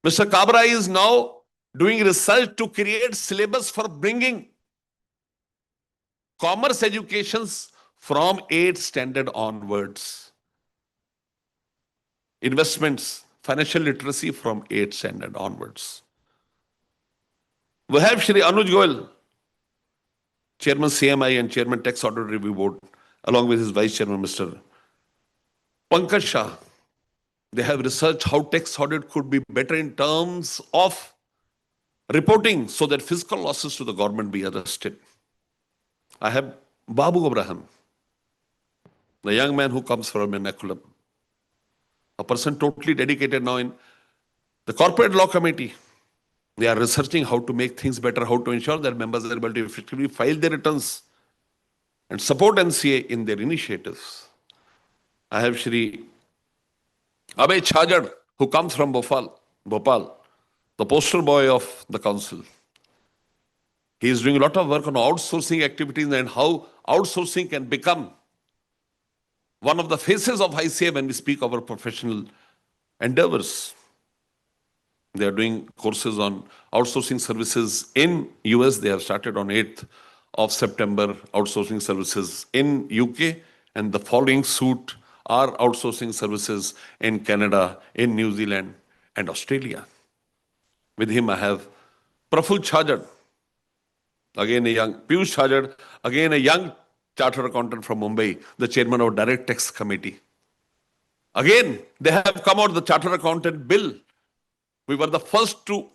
Speaker 11: Mr. Kabra is now doing research to create syllabus for bringing commerce educations from 8th standard onwards. Investments, financial literacy from 8th standard onwards. We have Shri Anuj Goyal, Chairman CMI and Chairman Tax Audit Review Board, along with his Vice Chairman, Mr. Pankaj Shah. They have researched how tax audit could be better in terms of reporting so that fiscal losses to the government be arrested. I have Babu Abraham, the young man who comes from Ernakulam, a person totally dedicated now in the Corporate Law Committee. They are researching how to make things better, how to ensure that members are able to effectively file their returns and support NCA in their initiatives. I have Shri Abhay Chhajar, who comes from Bhopal, the poster boy of the council. He is doing a lot of work on outsourcing activities and how outsourcing can become one of the faces of ICAI when we speak of our professional endeavors. They are doing courses on outsourcing services in US. They have started on 8th of September, outsourcing services in UK, and the following suit are outsourcing services in Canada, in New Zealand, and Australia. With him, I have Praful Chhajar, again a young, Piyush Chhajar, again a young chartered accountant from Mumbai, the chairman of Direct Tax Committee. Again, they have come out the chartered accountant bill. We were the first to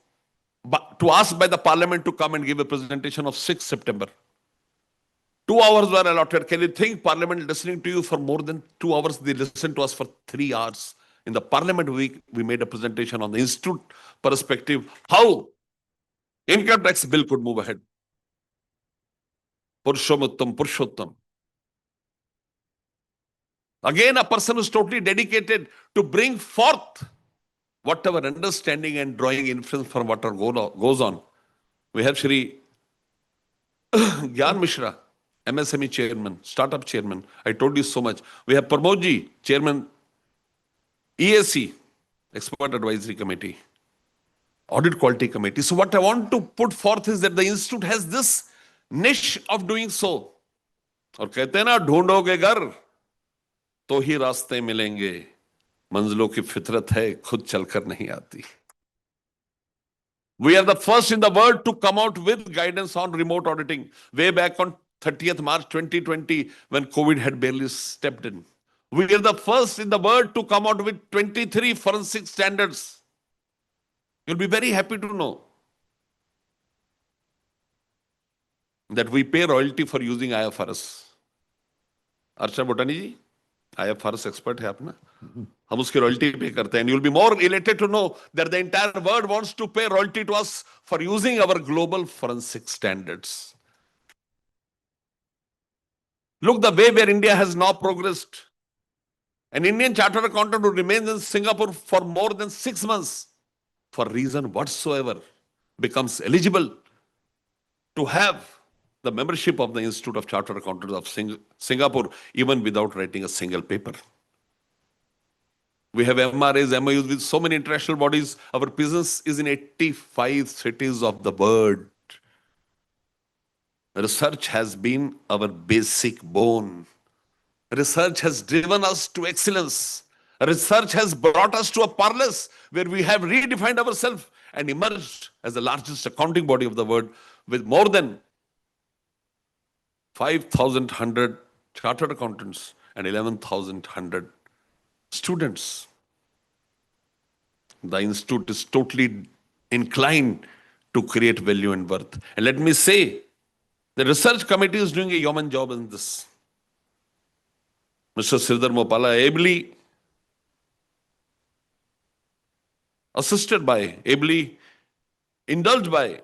Speaker 11: ask by the parliament to come and give a presentation of 6th September. 2 hours were allotted. Can you think parliament listening to you for more than 2 hours? They listened to us for 3 hours. In the parliament week, we made a presentation on the institute perspective, how income tax bill could move ahead. Purushottam. Again, a person who's totally dedicated to bring forth whatever understanding and drawing inference from what goes on. We have Shri Gyan Mishra, MSME chairman, startup chairman. I told you so much. We have Pramodji, chairman, EAC, Expert Advisory Committee, Audit Quality Committee. So what I want to put forth is that the institute has this niche of doing so. और कहते हैं ना ढूंढोगे घर तो ही रास्ते मिलेंगे, मंजिलों की फितरत है खुद चलकर नहीं आती. We are the first in the world to come out with guidance on remote auditing way back on 30th March 2020 when COVID had barely stepped in. We are the first in the world to come out with 23 forensic standards. You'll be very happy to know that we pay royalty for using IFRS. Archa Botani ji, IFRS expert है अपना. हम उसकी royalty pay करते हैं. And you'll be more elated to know that the entire world wants to pay royalty to us for using our global forensic standards. Look the way where India has now progressed. An Indian chartered accountant who remains in Singapore for more than 6 months, for reason whatsoever, becomes eligible to have the membership of the Institute of Chartered Accountants of Singapore, even without writing a single paper. We have MRAs, MOUs with so many international bodies. Our business is in 85 cities of the world. Research has been our basic bone. Research has driven us to excellence. Research has brought us to a parlous where we have redefined ourselves and emerged as the largest accounting body of the world with more than 5,100 chartered accountants and 11,100 students. The institute is totally inclined to create value and worth. And let me say, the research committee is doing a yeoman job in this. Mr. Sridhar Mopala, ably assisted by, ably indulged by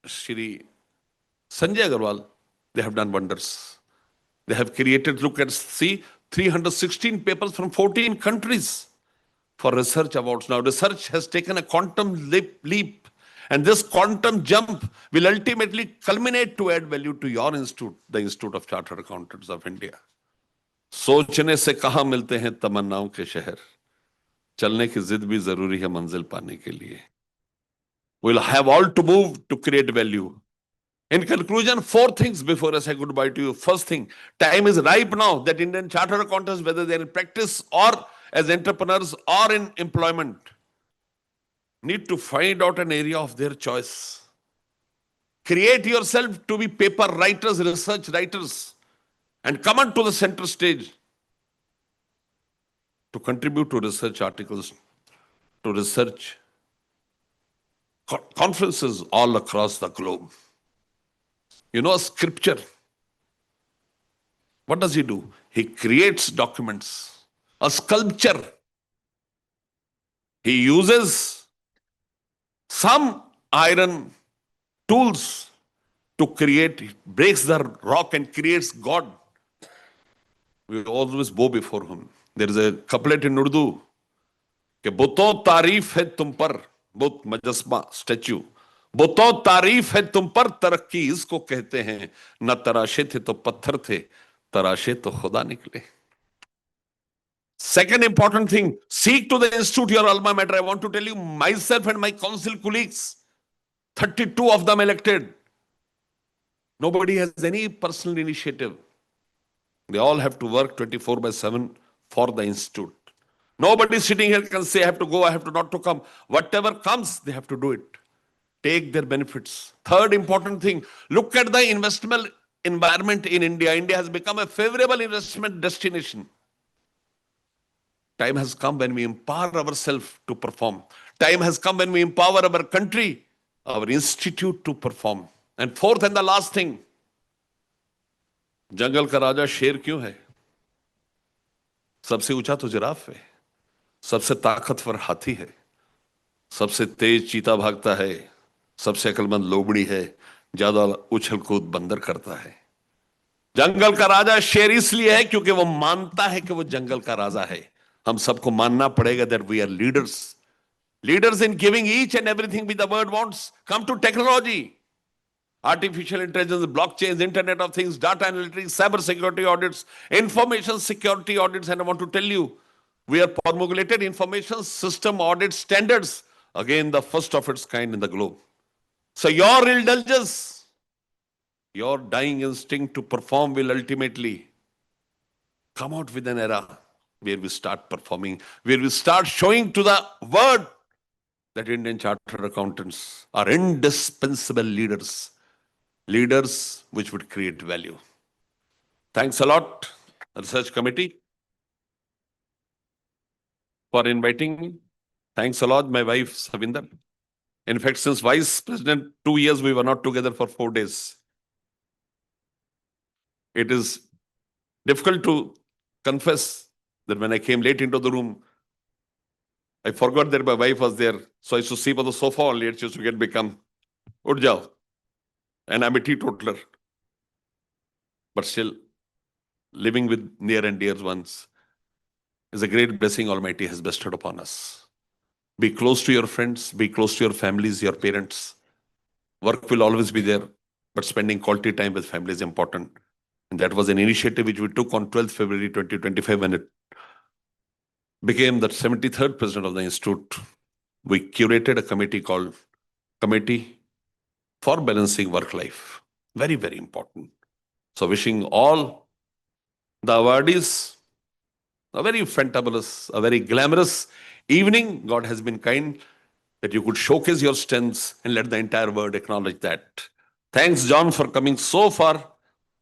Speaker 11: Shri Sanjay Agarwal, they have done wonders. They have created, look at, see, 316 papers from 14 countries for research awards. Now, research has taken a quantum leap, and this quantum jump will ultimately culminate to add value to your institute, the Institute of Chartered Accountants of India. सोचने से कहाँ मिलते हैं तमन्नाओं के शहर, चलने की जिद भी जरूरी है मंजिल पाने के लिए. We'll have all to move to create value. In conclusion, 4 things before I say goodbye to you. First thing, time is ripe now that Indian chartered accountants, whether they're in practice or as entrepreneurs or in employment, need to find out an area of their choice. Create yourself to be paper writers, research writers, and come on to the center stage to contribute to research articles, to research conferences all across the globe. You know, scripture, what does he do? He creates documents, a sculpture. He uses some iron tools to create, breaks the rock and creates God. We always bow before him. There is a couplet in Urdu, कि बुतो तारीफ है तुम पर, बुत मजस्मा statue, बुतो तारीफ है तुम पर, तरक्की इसको कहते हैं, न तराशे थे तो पत्थर थे, तराशे तो खुदा निकले. Second important thing, seek to the institute, your alma mater. I want to tell you, myself and my council colleagues, 32 of them elected, nobody has any personal initiative. They all have to work 24/7 for the institute. Nobody sitting here can say, I have to go, I have to not to come. Whatever comes, they have to do it. Take their benefits. Third important thing, look at the investment environment in India. India has become a favorable investment destination. Time has come when we empower ourselves to perform. Time has come when we empower our country, our institute to perform. And fourth and the last thing, जंगल का राजा शेर क्यों है? सबसे ऊंचा तो giraffe है, सबसे ताकतवर हाथी है, सबसे तेज चीता भागता है, सबसे अक्लमंद लोमड़ी है, ज्यादा उछल कूद बंदर करता है. जंगल का राजा शेर इसलिए है क्योंकि वो मानता है कि वो जंगल का राजा है. हम सबको मानना पड़ेगा that we are leaders. Leaders in giving each and everything which the world wants. Come to technology. Artificial intelligence, blockchains, Internet of Things, data analytics, cyber security audits, information security audits. And I want to tell you, we have promulgated information system audit standards. Again, the first of its kind in the globe. So your indulgence, your dying instinct to perform will ultimately come out with an era where we start performing, where we start showing to the world that Indian chartered accountants are indispensable leaders, leaders which would create value. Thanks a lot, Research Committee, for inviting me. Thanks a lot, my wife, Savinder. In fact, since Vice President, 2 years, we were not together for 4 days. It is difficult to confess that when I came late into the room, I forgot that my wife was there. So I used to sleep on the sofa only. It used to become, ud jao. And I'm a teetotaler. But still, living with near and dear ones is a great blessing Almighty has bestowed upon us. Be close to your friends, be close to your families, your parents. Work will always be there, but spending quality time with family is important. And that was an initiative which we took on 12th February 2025 when it became the 73rd president of the institute. We curated a committee called Committee for Balancing Work-Life. Very, very important. So wishing all the awardees a very fantabulous, a very glamorous evening. God has been kind that you could showcase your strengths and let the entire world acknowledge that. Thanks, John, for coming so far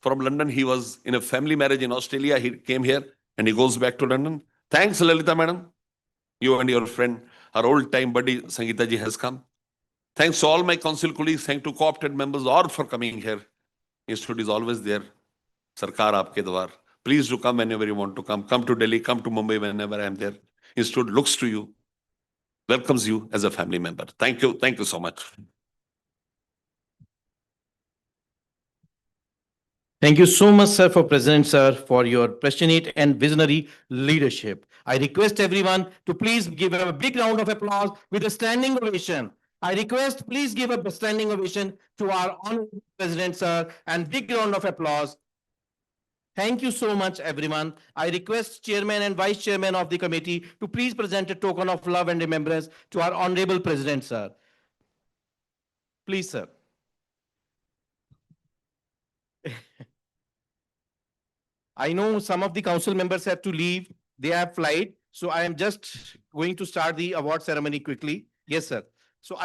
Speaker 11: from London. He was in a family marriage in Australia. He came here and he goes back to London. Thanks, Lalita madam. You and your friend, our old-time buddy, Sangeeta ji has come. Thanks to all my council colleagues. Thanks to co-opted members all for coming here. Institute is always there. Sarkar aapke dwar. Please do come whenever you want to come. Come to Delhi, come to Mumbai whenever I am there. Institute looks to you, welcomes you as a family member. Thank you. Thank you so much.
Speaker 1: Thank you so much, sir, for President, sir, for your passionate and visionary leadership. I request everyone to please give a big round of applause with a standing ovation. I request, please give a standing ovation to our honorable President, sir, and big round of applause. Thank you so much, everyone. I request Chairman and Vice Chairman of the committee to please present a token of love and remembrance to our honorable President, sir. Please, sir. I know some of the council members have to leave. They have flight. So I am just going to start the award ceremony quickly. Yes, sir. So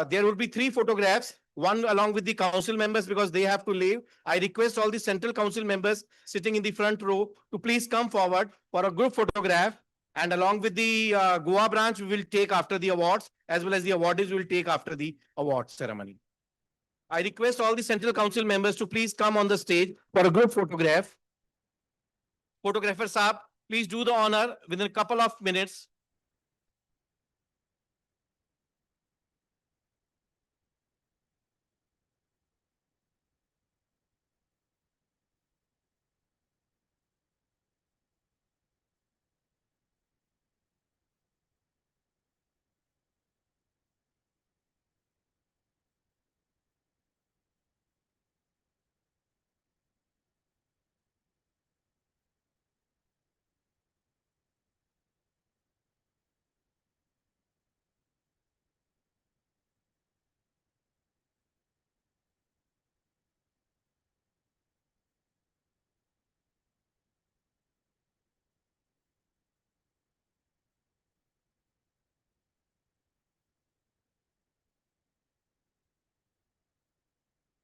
Speaker 1: there will be 3 photographs, one along with the council members because they have to leave. I request all the central council members sitting in the front row to please come forward for a group photograph. And along with the Goa branch, we will take after the awards, as well as the awardees will take after the award ceremony. I request all the central council members to please come on the stage for a group photograph. Photographer Saab, please do the honor within a couple of minutes.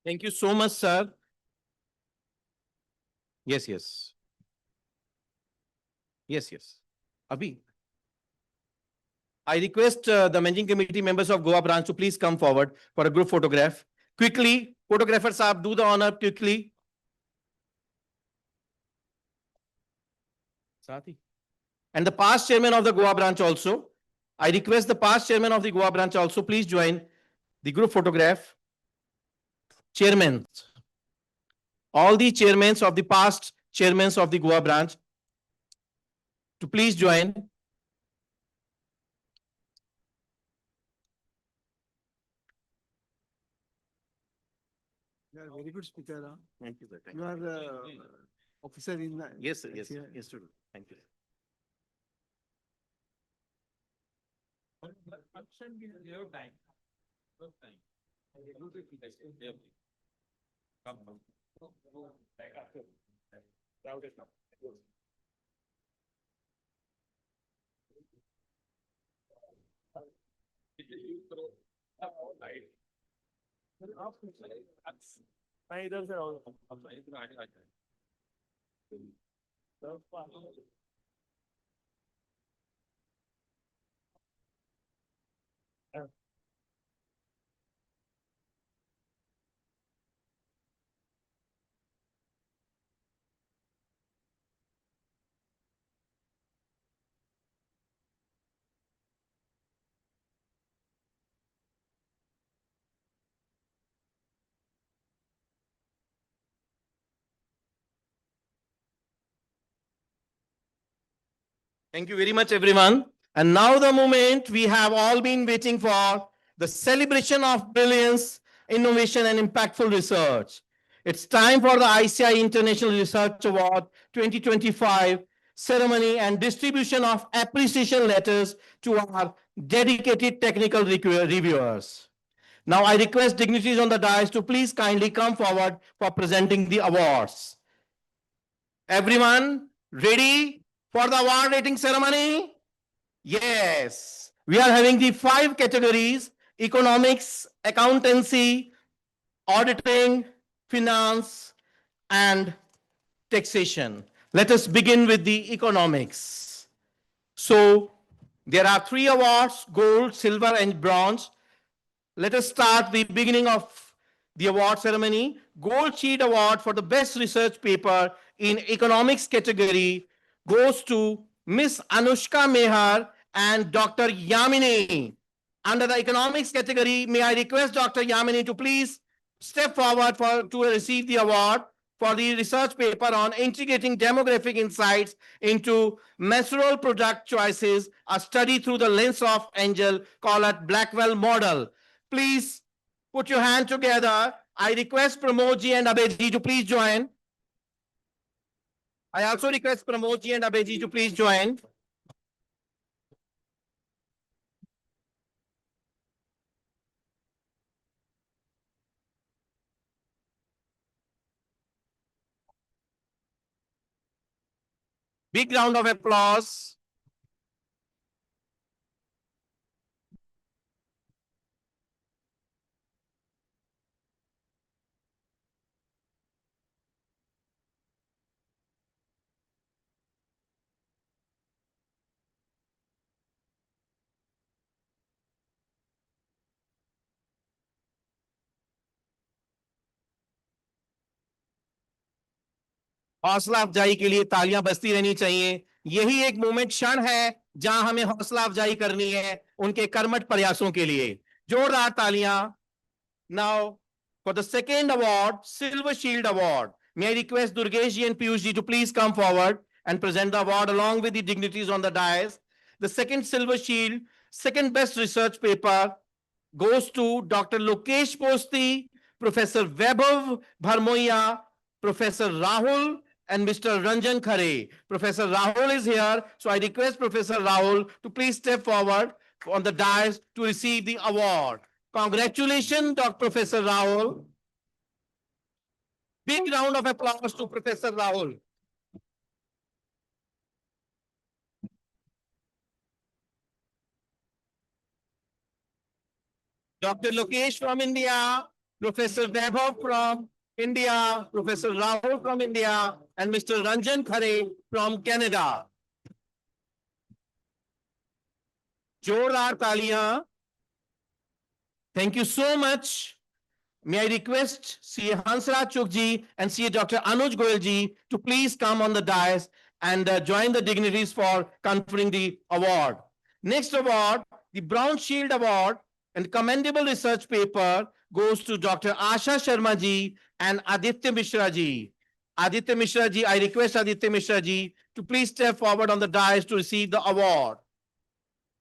Speaker 1: Thank you so much, sir. Yes, yes. Yes, yes. Abhi. I request the managing committee members of Goa branch to please come forward for a group photograph. Quickly, photographer Saab, do the honor quickly. Sati. And the past chairman of the Goa branch also. I request the past chairman of the Goa branch also, please join the group photograph. Chairmen. All the chairmen of the past chairmen of the Goa branch to please join.
Speaker 17: You are a very good speaker. Huh?
Speaker 1: Thank you, sir.
Speaker 17: You are the officer in the.
Speaker 1: Yes, sir. Yes, sir. Yes, sir. Thank you.
Speaker 17: मैं इधर से आऊँ
Speaker 1: Thank you very much, everyone. And now the moment we have all been waiting for, the celebration of brilliance, innovation, and impactful research. It's time for the ICAI International Research Award 2025 ceremony and distribution of appreciation letters to our dedicated technical reviewers. Now I request dignitaries on the dais to please kindly come forward for presenting the awards. Everyone ready for the award rating ceremony? Yes. We are having the 5 categories: economics, accountancy, auditing, finance, and taxation. Let us begin with the economics. So there are 3 awards: gold, silver, and bronze. Let us start the beginning of the award ceremony. Gold Shield Award for the best research paper in economics category goes to Miss Anushka Mehar and Dr. Yamini. Under the economics category, may I request Dr. Yamini to please step forward to receive the award for the research paper on integrating demographic insights into menstrual product choices, a study through the lens of Angel, called it Blackwell model. Please put your hand together. I request Pramodji and Abhayji to please join. I also request Pramodji and Abhayji to please join. Big round of applause. हौसला अफजाई के लिए तालियां बजती रहनी चाहिए। यही एक मोमेंट क्षण है जहां हमें हौसला अफजाई करनी है उनके कर्मठ प्रयासों के लिए। जोरदार तालियां। Now for the second award, Silver Shield Award, may I request Durgesh ji and Piyush ji to please come forward and present the award along with the dignitaries on the dais. The second Silver Shield, second best research paper goes to Dr. Lokesh Posti, Professor Vaibhav Bharmoia, Professor Rahul, and Mr. Ranjan Khare. Professor Rahul is here, so I request Professor Rahul to please step forward on the dais to receive the award. Congratulations, Dr. Professor Rahul. Big round of applause to Professor Rahul. Dr. Lokesh from India, Professor Vaibhav from India, Professor Rahul from India, and Mr. Ranjan Khare from Canada. Jordar Taliyan. Thank you so much. May I request CA Hansraj Chukji and CA Dr. Anuj Goyalji to please come on the dais and join the dignitaries for conferring the award. Next award, the Brown Shield Award and commendable research paper goes to Dr. Asha Sharma ji and Aditya Mishra ji. Aditya Mishra ji, I request Aditya Mishra ji to please step forward on the dais to receive the award.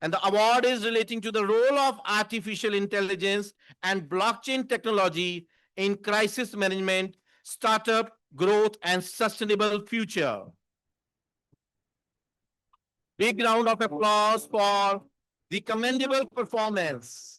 Speaker 1: And the award is relating to the role of artificial intelligence and blockchain technology in crisis management, startup growth, and sustainable future. Big round of applause for the commendable performance.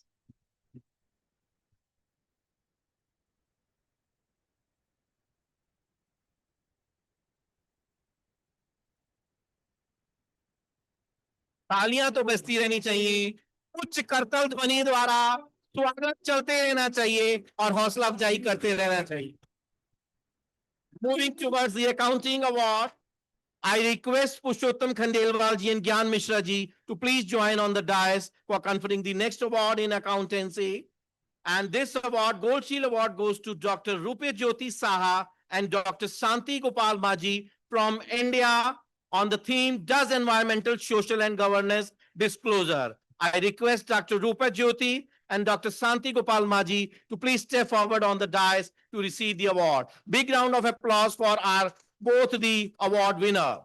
Speaker 1: तालियां तो बजती रहनी चाहिए। उच्च करतल ध्वनि द्वारा स्वागत चलते रहना चाहिए और हौसला अफजाई करते रहना चाहिए। Moving towards the accounting award, I request Pushottam Khandelwal ji and Gyan Mishra ji to please join on the dais for conferring the next award in accountancy. And this award, Gold Shield Award, goes to Dr. Rupe Jyoti Saha and Dr. Santi Gopal Maji from India on the theme, Does Environmental, Social and Governance Disclosure? I request Dr. Rupa Jyoti and Dr. Santi Gopal Maji to please step forward on the dais to receive the award. Big round of applause for our both the award winner.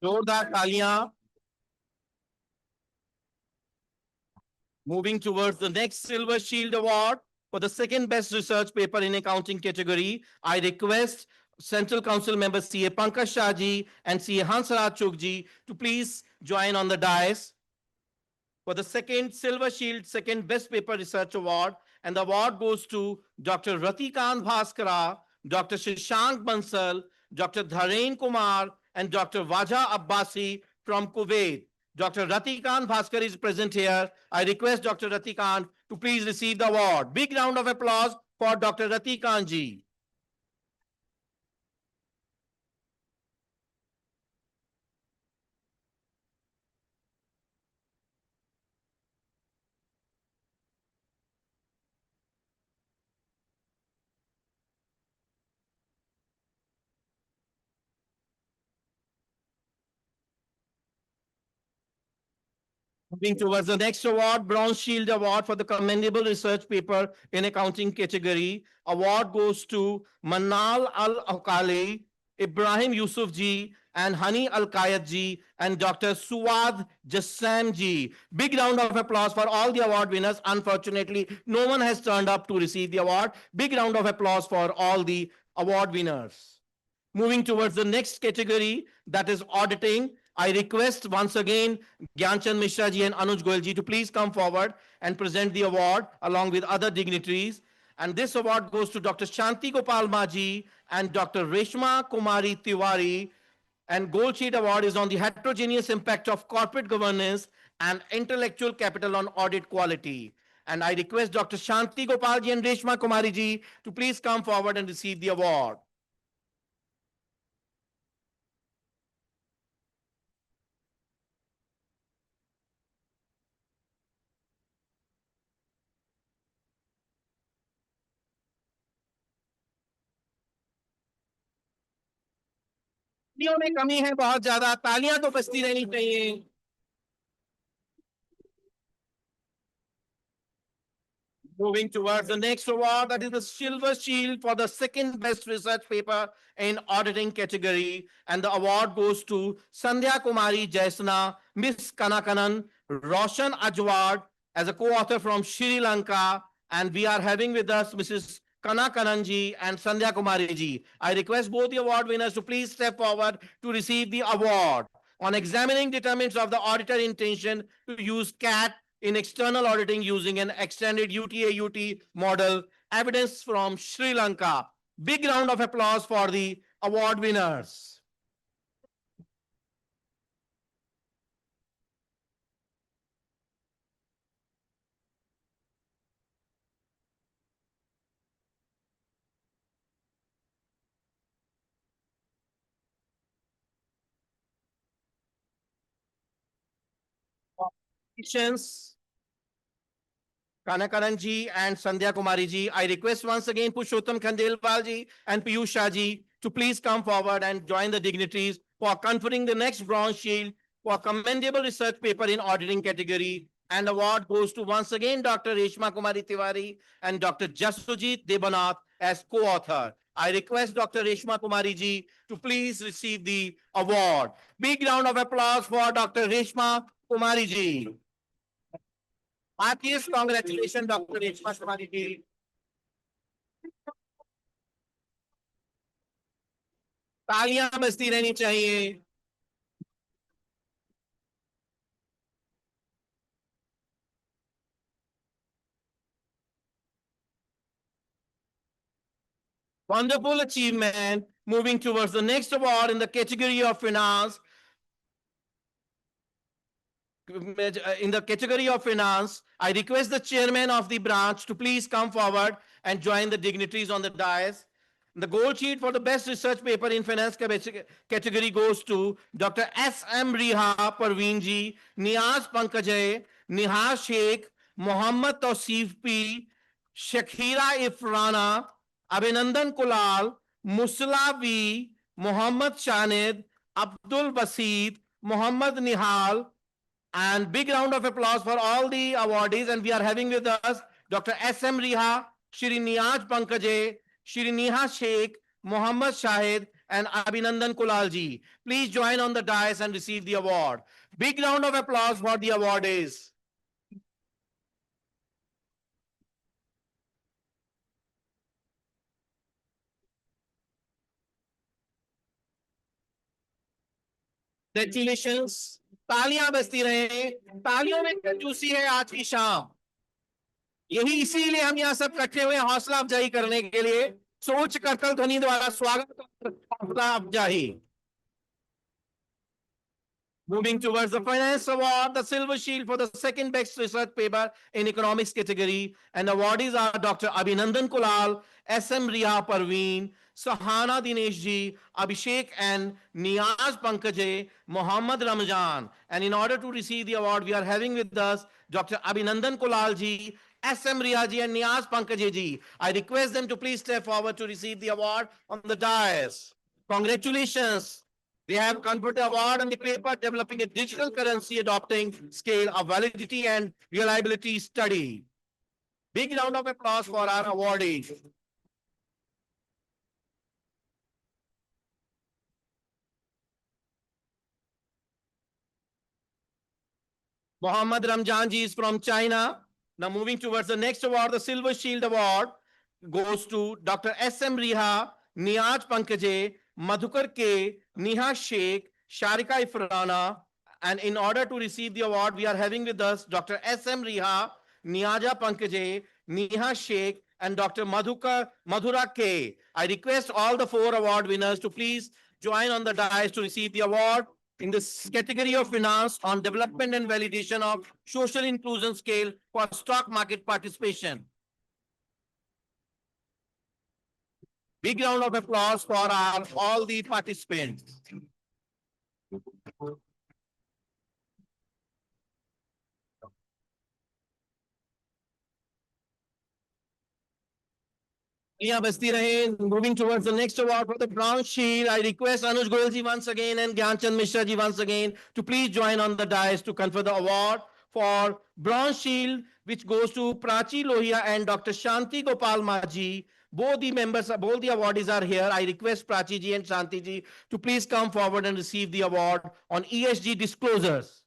Speaker 1: जोरदार तालियां. Moving towards the next Silver Shield Award for the second best research paper in accounting category, I request Central Council member CA Pankaj Shah ji and CA Hansraj Chukji to please join on the dais for the second Silver Shield, second best paper research award and the award goes to Dr. Ratikant Bhaskara, Dr. Shashank Bansal, Dr. Dharain Kumar, and Dr. Waja Abbasi from Kuwait. Dr. Ratikant Bhaskar is present here. I request Dr. Ratikant to please receive the award. Big round of applause for Dr. Ratikant ji. Moving towards the next award, Bronze Shield Award for the commendable research paper in accounting category. Award goes to Manal Al-Akali, Ibrahim Yusuf ji, and Hani Al-Kayat ji, and Dr. Suwad Jassam ji. Big round of applause for all the award winners. Unfortunately, no one has turned up to receive the award. Big round of applause for all the award winners. Moving towards the next category, that is auditing. I request once again Gyanchand Mishra ji and Anuj Goyal ji to please come forward and present the award along with other dignitaries. And this award goes to Dr. Shanti Gopal Maji and Dr. Reshma Kumari Tiwari. And Gold Sheet Award is on the heterogeneous impact of corporate governance and intellectual capital on audit quality. And I request Dr. Shanti Gopal ji and Reshma Kumari ji to please come forward and receive the award. तालियों में कमी है बहुत ज्यादा, तालियां तो बजती रहनी चाहिए. Moving towards the next award, that is the Silver Shield for the second best research paper in auditing category. And the award goes to Sandhya Kumari Jaisna, Miss Kanakanan, Roshan Ajwad as a co-author from Sri Lanka. And we are having with us Mrs. Kanakanan ji and Sandhya Kumari ji. I request both the award winners to please step forward to receive the award. On examining determinants of the auditor intention to use CAT in external auditing using an extended UTAUT model, evidence from Sri Lanka. Big round of applause for the award winners. Congratulations, Kanakaran ji and Sandhya Kumari ji. I request once again Pushottam Khandelwal ji and Piyush Shah ji to please come forward and join the dignitaries for conferring the next bronze shield for commendable research paper in auditing category. And award goes to once again Dr. Reshma Kumari Tiwari and Dr. Jasujit Debanath as co-author. I request Dr. Reshma Kumari ji to please receive the award. Big round of applause for Dr. Reshma Kumari ji. Heartiest congratulations, Dr. Reshma Kumari ji. तालियां बजती रहनी चाहिए. Wonderful achievement. Moving towards the next award in the category of finance. In the category of finance, I request the chairman of the branch to please come forward and join the dignitaries on the dais. The gold sheet for the best research paper in finance category goes to Dr. S.M. Riha Parveen ji, Niaz Pankajay, Nihar Sheikh, Mohammad Tausif P, Shakira Ifrana, Abhinandan Kulal, Musla V, Mohammad Shanid, Abdul Basid, Mohammad Nihal, and big round of applause for all the awardees. And we are having with us Dr. S.M. Riha, Shri Niyaj Pankaje, Shri Neha Sheikh, Mohammad Shahid, and Abhinandan Kulal ji. Please join on the dais and receive the award. Big round of applause for the awardees. Congratulations. तालियां बजती रहे. तालियों में कंजूसी है आज की शाम. यही इसीलिए हम यहाँ सब इकट्ठे हुए हैं, हौसला अफजाई करने के लिए। सोच करतल ध्वनि द्वारा स्वागत और हौसला अफजाई। Moving towards the Finance Award, the Silver Shield for the second best research paper in economics category. And awardees are Dr. Abhinandan Kulal, SM Riya Parveen, Sahana Dineshji, Abhishek and Niyaz Pankaje, Mohammad Ramjan. And in order to receive the award, we are having with us Dr. Abhinandan Kulal ji, SM Riya ji and Niyaz Pankaje ji. I request them to please step forward to receive the award on the dais. Congratulations. They have conferred the award on the paper developing a digital currency adopting scale of validity and reliability study. Big round of applause for our awardees. Mohammad Ramjan ji is from China. Now moving towards the next award, the Silver Shield Award goes to Dr. S.M. Riha, Niyaj Pankaje, Madhukar K, Niha Sheikh, Sharika Ifrana. And in order to receive the award, we are having with us Dr. S.M. Riha, Niaja Pankaje, Niha Sheikh, and Dr. Madhura K. I request all the 4 award winners to please join on the dais to receive the award in this category of finance on development and validation of social inclusion scale for stock market participation. Big round of applause for all the participants. Moving towards the next award for the Bronze Shield, I request Anuj Goyal ji once again and Gyanchand Mishra ji once again to please join on the dais to confer the award for Bronze Shield, which goes to Prachi Lohia and Dr. Shanti Gopal Maji. Both the awardees are here. I request Prachi ji and Shanti ji to please come forward and receive the award on ESG disclosures.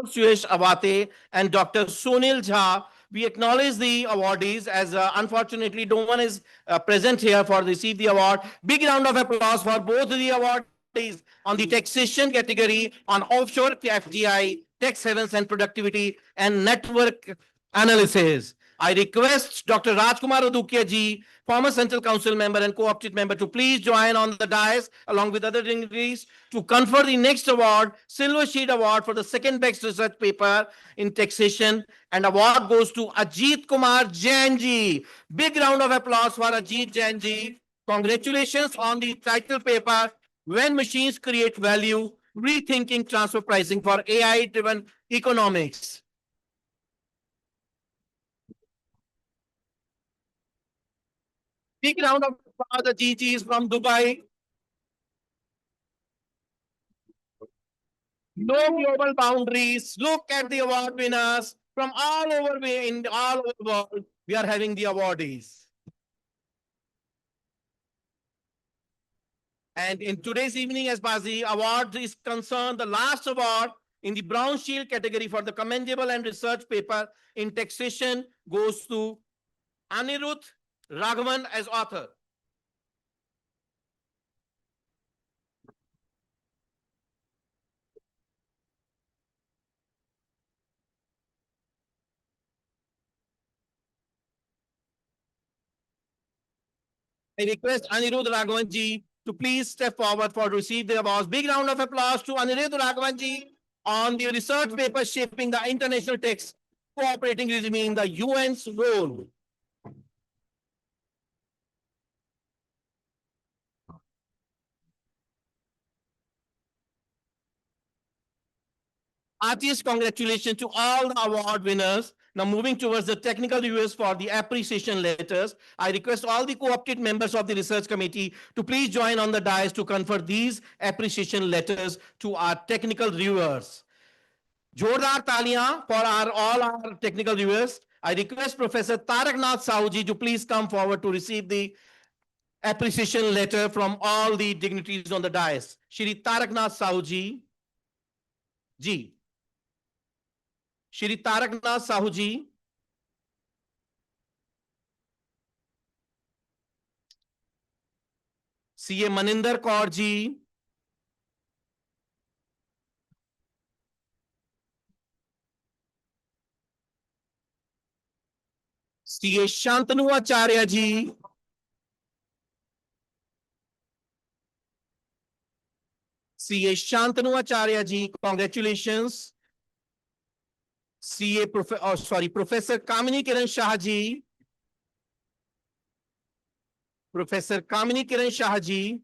Speaker 1: Suyesh Abate and Dr. Sunil Jha. We acknowledge the awardees as unfortunately no one is present here for receive the award. Big round of applause for both the awardees on the taxation category on offshore FDI, tax havens and productivity and network analysis. I request Dr. Rajkumar Udukia ji, former Central Council member and co-opted member, to please join on the dais along with other dignitaries to confer the next award, Silver Sheet Award for the second best research paper in taxation. And award goes to Ajit Kumar Jain ji. Big round of applause for Ajit Jain ji. Congratulations on the title paper, When Machines Create Value, Rethinking Transfer Pricing for AI-Driven Economics. Big round of applause, the GGs from Dubai. No global boundaries. Look at the award winners from all over the world. We are having the awardees. And in today's evening, as far as the award is concerned, the last award in the Brown Shield category for the commendable and research paper in taxation goes to Anirudh Raghavan as author. I request Anirudh Raghavan ji to please step forward for receive the awards. Big round of applause to Anirudh Raghavan ji on the research paper shaping the international tax cooperating regime in the UN's role. Heartiest congratulations to all the award winners. Now moving towards the technical reviewers for the appreciation letters, I request all the co-opted members of the research committee to please join on the dais to confer these appreciation letters to our technical reviewers. जोरदार तालियां for all our technical reviewers. I request Professor Tarak Nath Sahuji to please come forward to receive the appreciation letter from all the dignitaries on the dais. Shri Tarak Nath Sahuji, ji. Shri Tarak Nath Sahuji. CA Maninder Kaur ji. CA Shantanu Acharya ji. CA Shantanu Acharya ji, congratulations. Professor Kamini Kiran Shah ji. Professor Kamini Kiran Shah ji.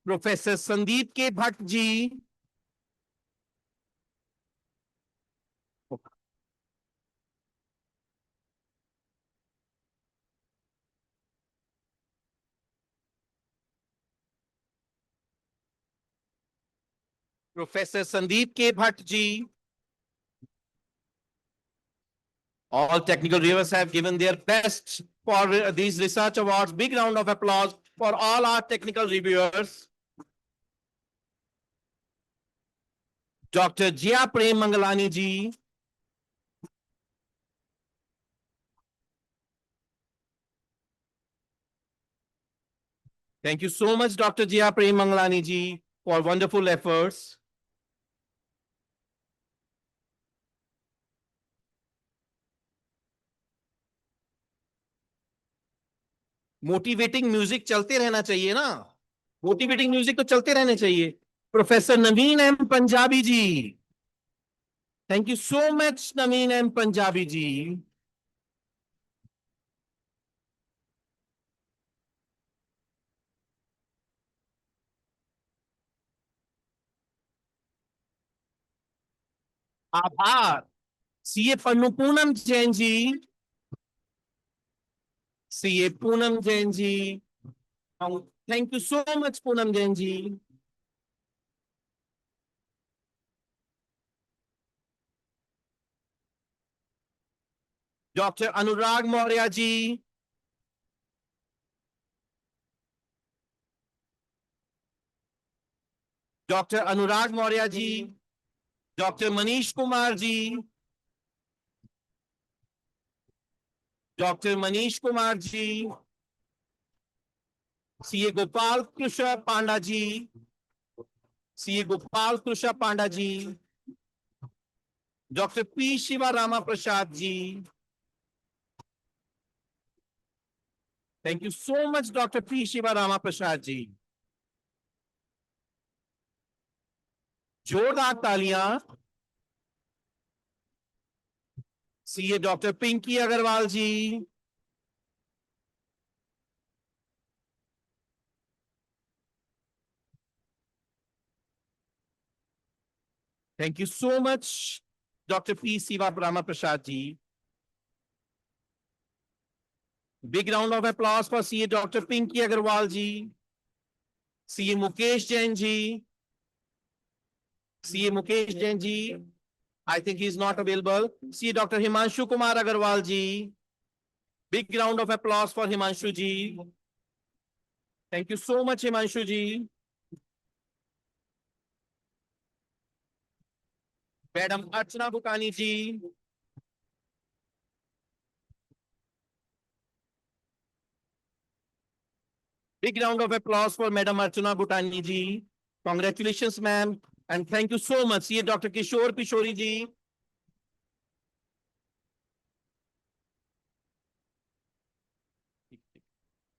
Speaker 1: Professor Sandeep K. Bhatt ji. Professor Sandeep K. Bhatt ji. All technical reviewers have given their best for these research awards. Big round of applause for all our technical reviewers. Dr. Jia Prem Mangalani ji. Thank you so much, Dr. Jia Prem Mangalani ji, for wonderful efforts. Motivating music चलते रहना चाहिए ना, motivating music तो चलते रहने चाहिए. Professor Naveen M Punjabi ji, thank you so much Naveen M Punjabi ji. आभार. CA Pannu Poonam Jain ji. CA Poonam Jain ji, thank you so much Poonam Jain ji. Doctor Anurag Maurya ji. Doctor Anurag Maurya ji. Doctor Manish Kumar ji. Doctor Manish Kumar ji. CA Gopal Krishna Panda ji. CA Gopal Krishna Panda ji. Doctor P Shiva Rama Prasad ji. Thank you so much doctor P Shiva Rama Prasad ji. जोरदार तालियां. CA doctor Pinky Agarwal ji. Thank you so much doctor P Shiva Rama Prasad ji. Big round of applause for CA Dr. Pinky Agarwal ji. CA Mukesh Jain ji. CA Mukesh Jain ji. I think he is not available. CA Dr. Himanshu Kumar Agarwal ji. Big round of applause for Himanshu ji. Thank you so much, Himanshu ji. Madam Archana Bhutani ji. Big round of applause for Madam Archana Bhutani ji. Congratulations, ma'am. And thank you so much. CA Dr. Kishore Pishori ji.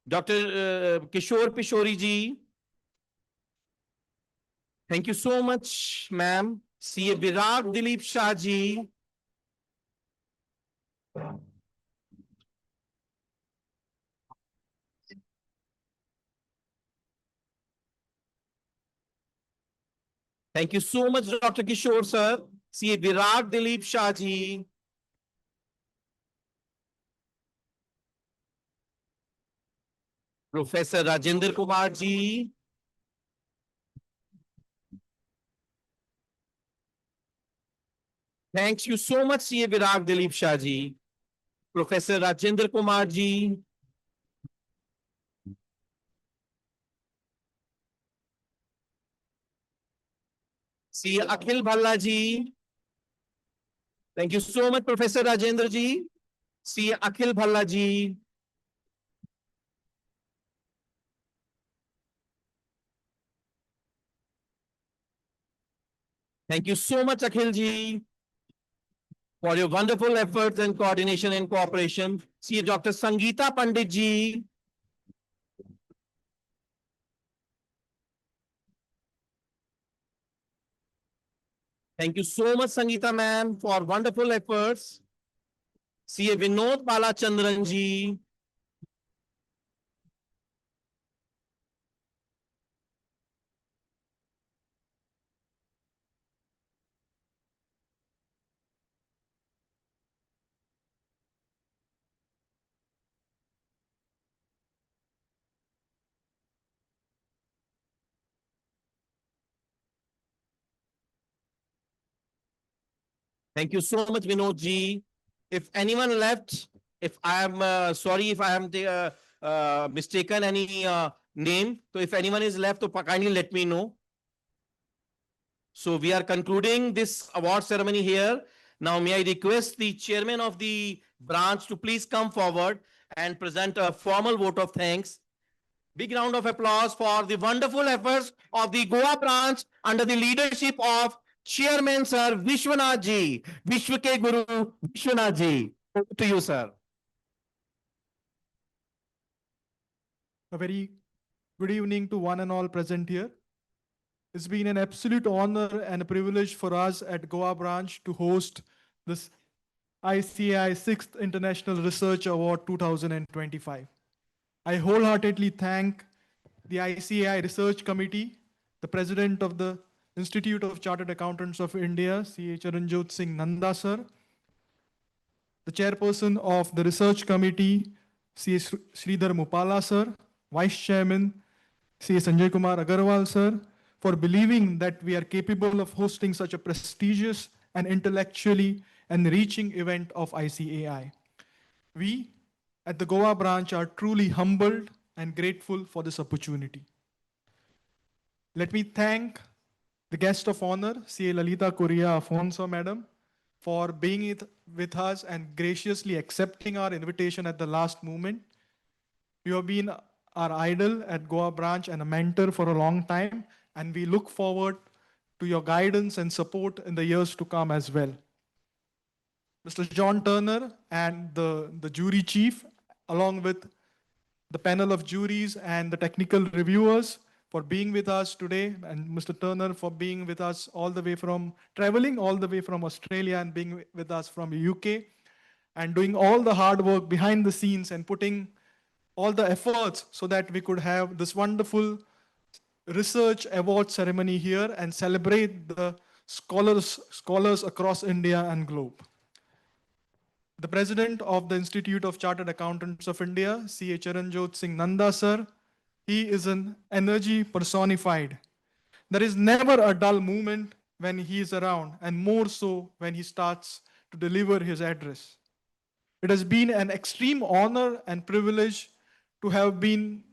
Speaker 1: Dr. Kishore Pishori ji. Thank you so much, ma'am. CA Virag Dilip Shah ji. Thank you so much, Dr. Kishore, sir. CA Virag Dilip Shah ji. Professor Rajendra Kumar ji. Thanks you so much, CA Virag Dilip Shah ji. Professor Rajendra Kumar ji. CA Akhil Bhalla ji. Thank you so much, Professor Rajendra ji. CA Akhil Bhalla ji. Thank you so much, Akhil ji, for your wonderful efforts and coordination and cooperation. CA Dr. Sangeeta Pandit ji. Thank you so much, Sangeeta ma'am, for wonderful efforts. CA Vinod Balachandran ji. Thank you so much, Vinod ji. If anyone left, if I am sorry if I am mistaken any name, so if anyone is left, so kindly let me know. So we are concluding this award ceremony here. Now may I request the chairman of the branch to please come forward and present a formal vote of thanks. Big round of applause for the wonderful efforts of the Goa branch under the leadership of Chairman Sir Vishwanath ji, Vishwa ke Guru Vishwanath ji. Over to you, sir.
Speaker 18: A very good evening to one and all present here. It's been an absolute honor and a privilege for us at Goa branch to host this ICAI 6th International Research Award 2025. I wholeheartedly thank the ICAI Research Committee, the President of the Institute of Chartered Accountants of India, CA Charanjot Singh Nanda sir, the Chairperson of the Research Committee, CA Sridhar Mupala sir, Vice Chairman, CA Sanjay Kumar Agarwal sir, for believing that we are capable of hosting such a prestigious and intellectually enriching event of ICAI. We at the Goa branch are truly humbled and grateful for this opportunity. Let me thank the guest of honor, CA Lalita Korea Afonso Madam, for being with us and graciously accepting our invitation at the last moment. You have been our idol at Goa branch and a mentor for a long time, and we look forward to your guidance and support in the years to come as well. Mr. John Turner and the jury chief, along with the panel of juries and the technical reviewers for being with us today, and Mr. Turner for being with us traveling all the way from Australia and being with us from the UK, and doing all the hard work behind the scenes and putting all the efforts so that we could have this wonderful research award ceremony here and celebrate the scholars across India and globe. The President of the Institute of Chartered Accountants of India, CA Charanjot Singh Nanda sir, he is an energy personified. There is never a dull moment when he is around, and more so when he starts to deliver his address. It has been an extreme honor and privilege to have been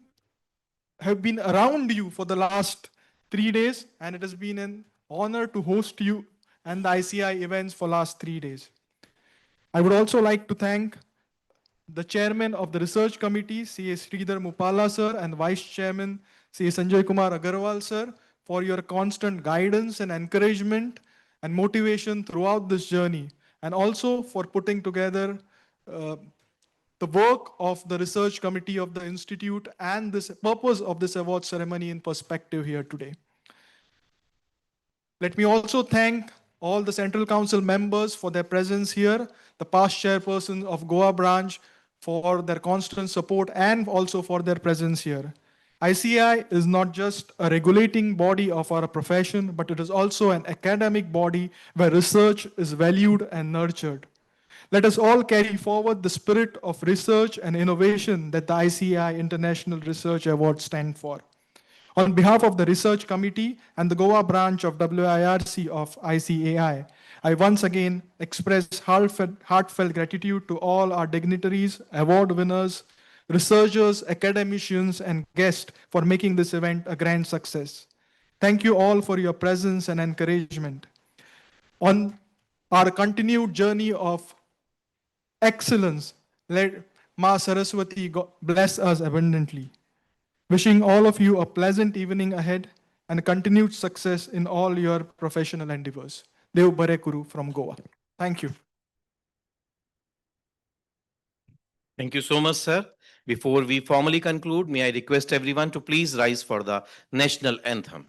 Speaker 18: around you for the last 3 days, and it has been an honor to host you and the ICI events for last 3 days. I would also like to thank the chairman of the research committee, CA Sridhar Mupala sir, and vice chairman, CA Sanjay Kumar Agarwal sir, for your constant guidance and encouragement and motivation throughout this journey, and also for putting together the work of the research committee of the institute and this purpose of this award ceremony in perspective here today. Let me also thank all the Central Council members for their presence here, the past chairperson of Goa branch for their constant support and also for their presence here. ICAI is not just a regulating body of our profession, but it is also an academic body where research is valued and nurtured. Let us all carry forward the spirit of research and innovation that the ICAI International Research Award stand for. On behalf of the Research Committee and the Goa branch of WIRC of ICAI, I once again express heartfelt gratitude to all our dignitaries, award winners, researchers, academicians, and guests for making this event a grand success. Thank you all for your presence and encouragement. On our continued journey of excellence, let Ma Saraswati bless us abundantly. Wishing all of you a pleasant evening ahead and continued success in all your professional endeavors. Dev Barekuru from Goa. Thank you.
Speaker 1: Thank you so much, sir. Before we formally conclude, may I request everyone to please rise for the national anthem.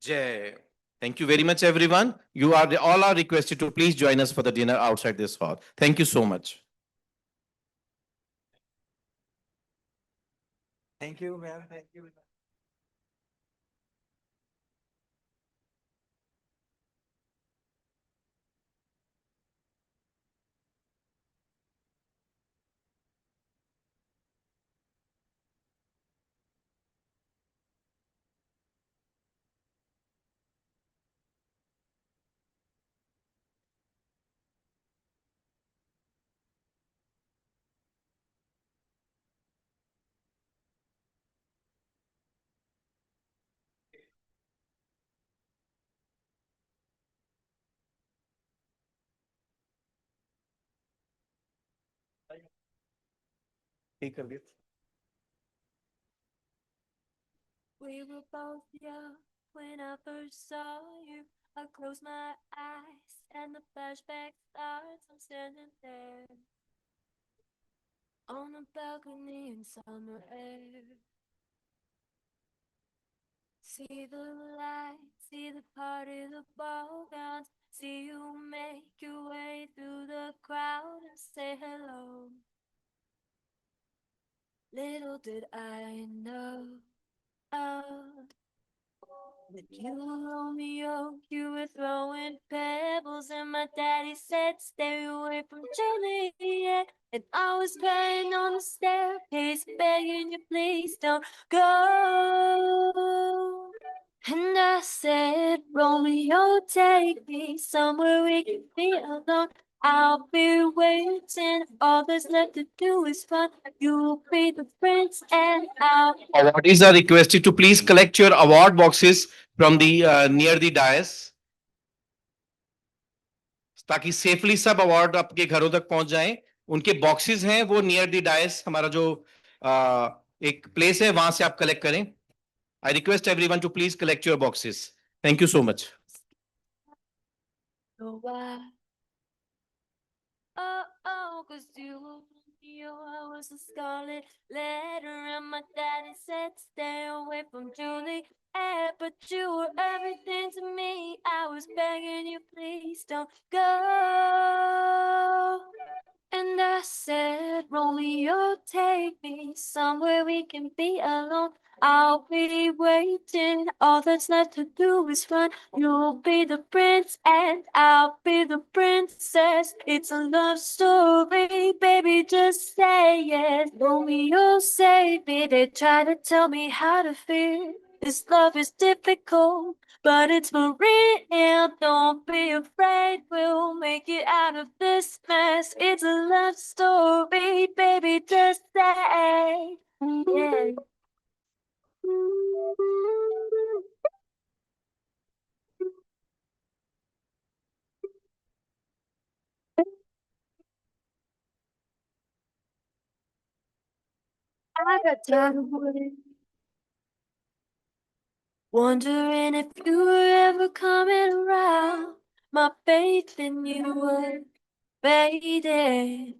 Speaker 1: Jai. Thank you very much, everyone. You are all are requested to please join us for the dinner outside this hall. Thank you so much.
Speaker 4: Thank you, ma'am. Thank you.
Speaker 1: Take a bit.
Speaker 2: We were both young when I first saw you. I close my eyes and the flashback starts. I'm standing there on a balcony in summer air. See the light, see the party, the ball gowns. See you make your way through the crowd and say hello. Little did I know, that you were Romeo, you were throwing pebbles, and my daddy said, stay away from Juliet. And I was crying on the staircase, begging you, please don't go. And I said, Romeo, take me somewhere we can be alone. I'll be waiting. All there's left to do is fun. You'll be the prince and I'll.
Speaker 1: Awardees are requested to please collect your award boxes from the near the dais, ताकि safely सब award आपके घरों तक पहुंच जाएं. उनके boxes हैं वो नियर द डायस हमारा जो एक प्लेस है वहां से आप कलेक्ट करें. I request everyone to please collect your boxes. Thank you so much.
Speaker 2: So why? Oh, 'cause you, I was a scarlet letter, and my daddy said stay away from Julie. But you were everything to me. I was begging you, please don't go. And I said, Romeo, take me somewhere we can be alone. I'll be waiting. All that's left to do is run. You'll be the prince and I'll be the princess. It's a love story, baby. Just say yes. Romeo, save me. They try to tell me how to feel. This love is difficult, but it's for real. Don't be afraid, we'll make it out of this mess. It's a love story, baby, just say. Yeah. I got tired of waiting, wondering if you were ever coming around. My faith in you was fading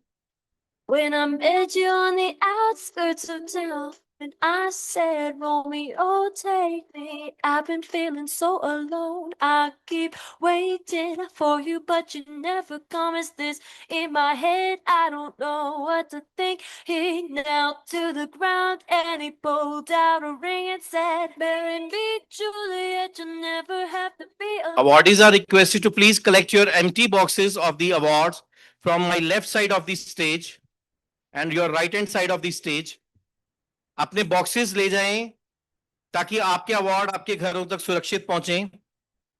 Speaker 2: when I met you on the outskirts of town. And I said, Romeo, take me. I've been feeling so alone. I keep waiting for you, but you never come. Is this in my head? I don't know what to think. He knelt to the ground and he pulled out a ring and said, marry me, Juliet, you'll never have to be alone.
Speaker 1: Awardees are requested to please collect your empty boxes of the awards from my left side of the stage and your right hand side of the stage. अपने boxes ले जाएं ताकि आपके award आपके घरों तक सुरक्षित पहुंचें.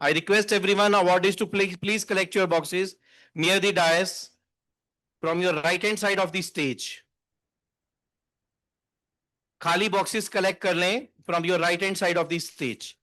Speaker 1: I request everyone awardees to please collect your boxes near the dais from your right hand side of the stage. खाली boxes collect कर लें from your right hand side of the stage.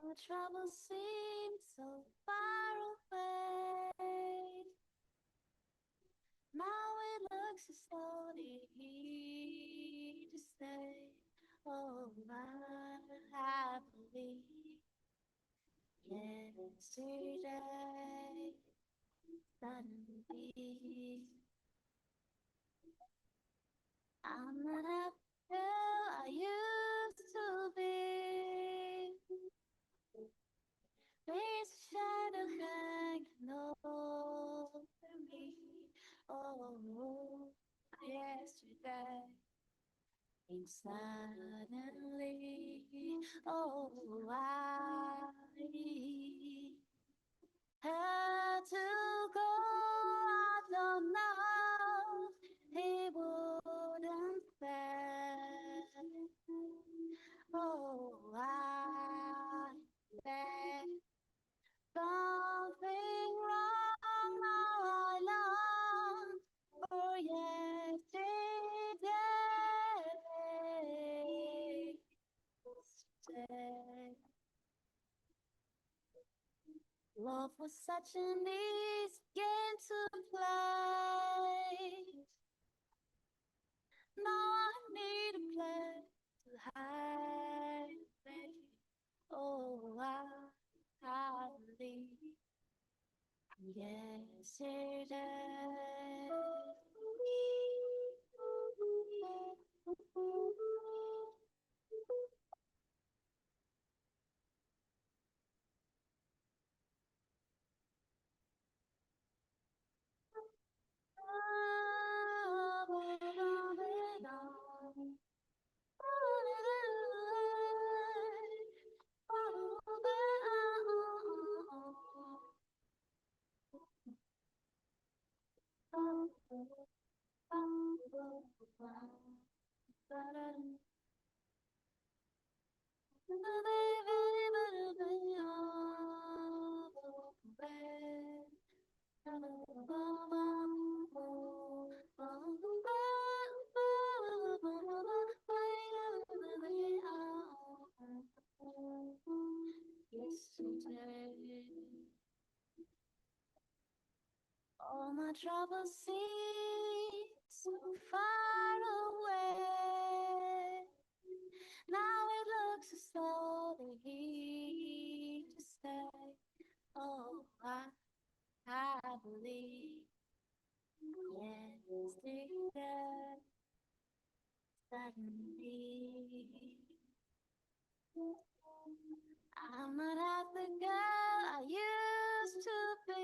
Speaker 2: My troubles seem so far away. Now it looks as though they're here to stay. Oh, I believe yesterday suddenly I'm not who I used to be. Please shadow hanging over me. Oh, yesterday. And suddenly, oh, I had to go. I don't know. He wouldn't stay. Oh, I said something wrong. Now I long for yesterday. Love was such an easy game to play. Now I need a place to hide, baby. Oh, I believe yesterday. Yesterday, all my troubles seem so far away. Now it looks as though they're here to stay. Oh, I believe yesterday suddenly I'm not half the girl I used to be.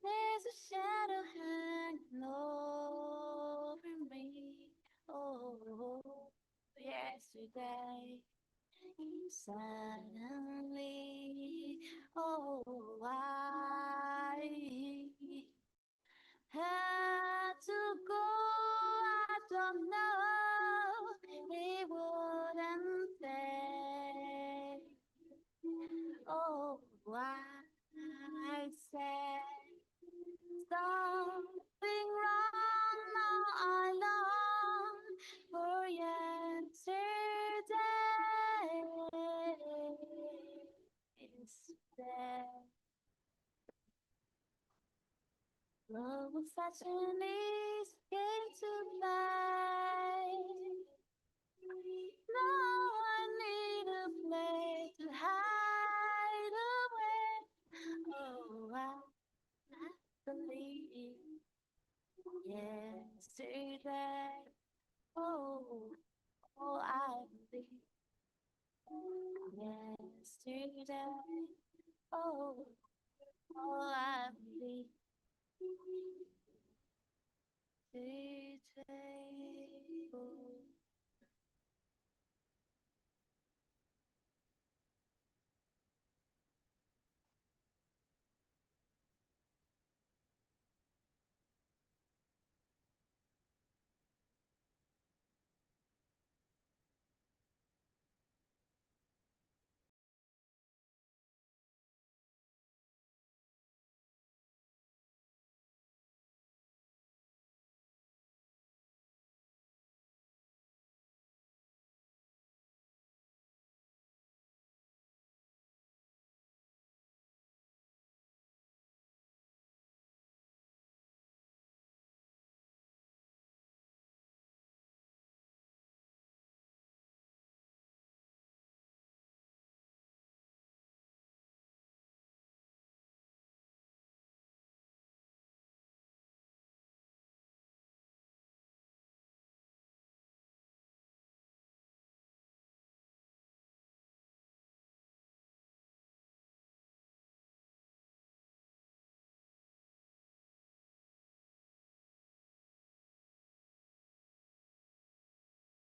Speaker 2: There's a shadow hanging over me. Oh, yesterday. Suddenly, oh, I had to go. I don't know. It wouldn't stay. Oh, I said something wrong. Now I long for yesterday instead. Love of fashion is came tonight. Now I need a place to hide away. Oh, I believe yesterday. Oh, I believe yesterday. Oh, I believe today.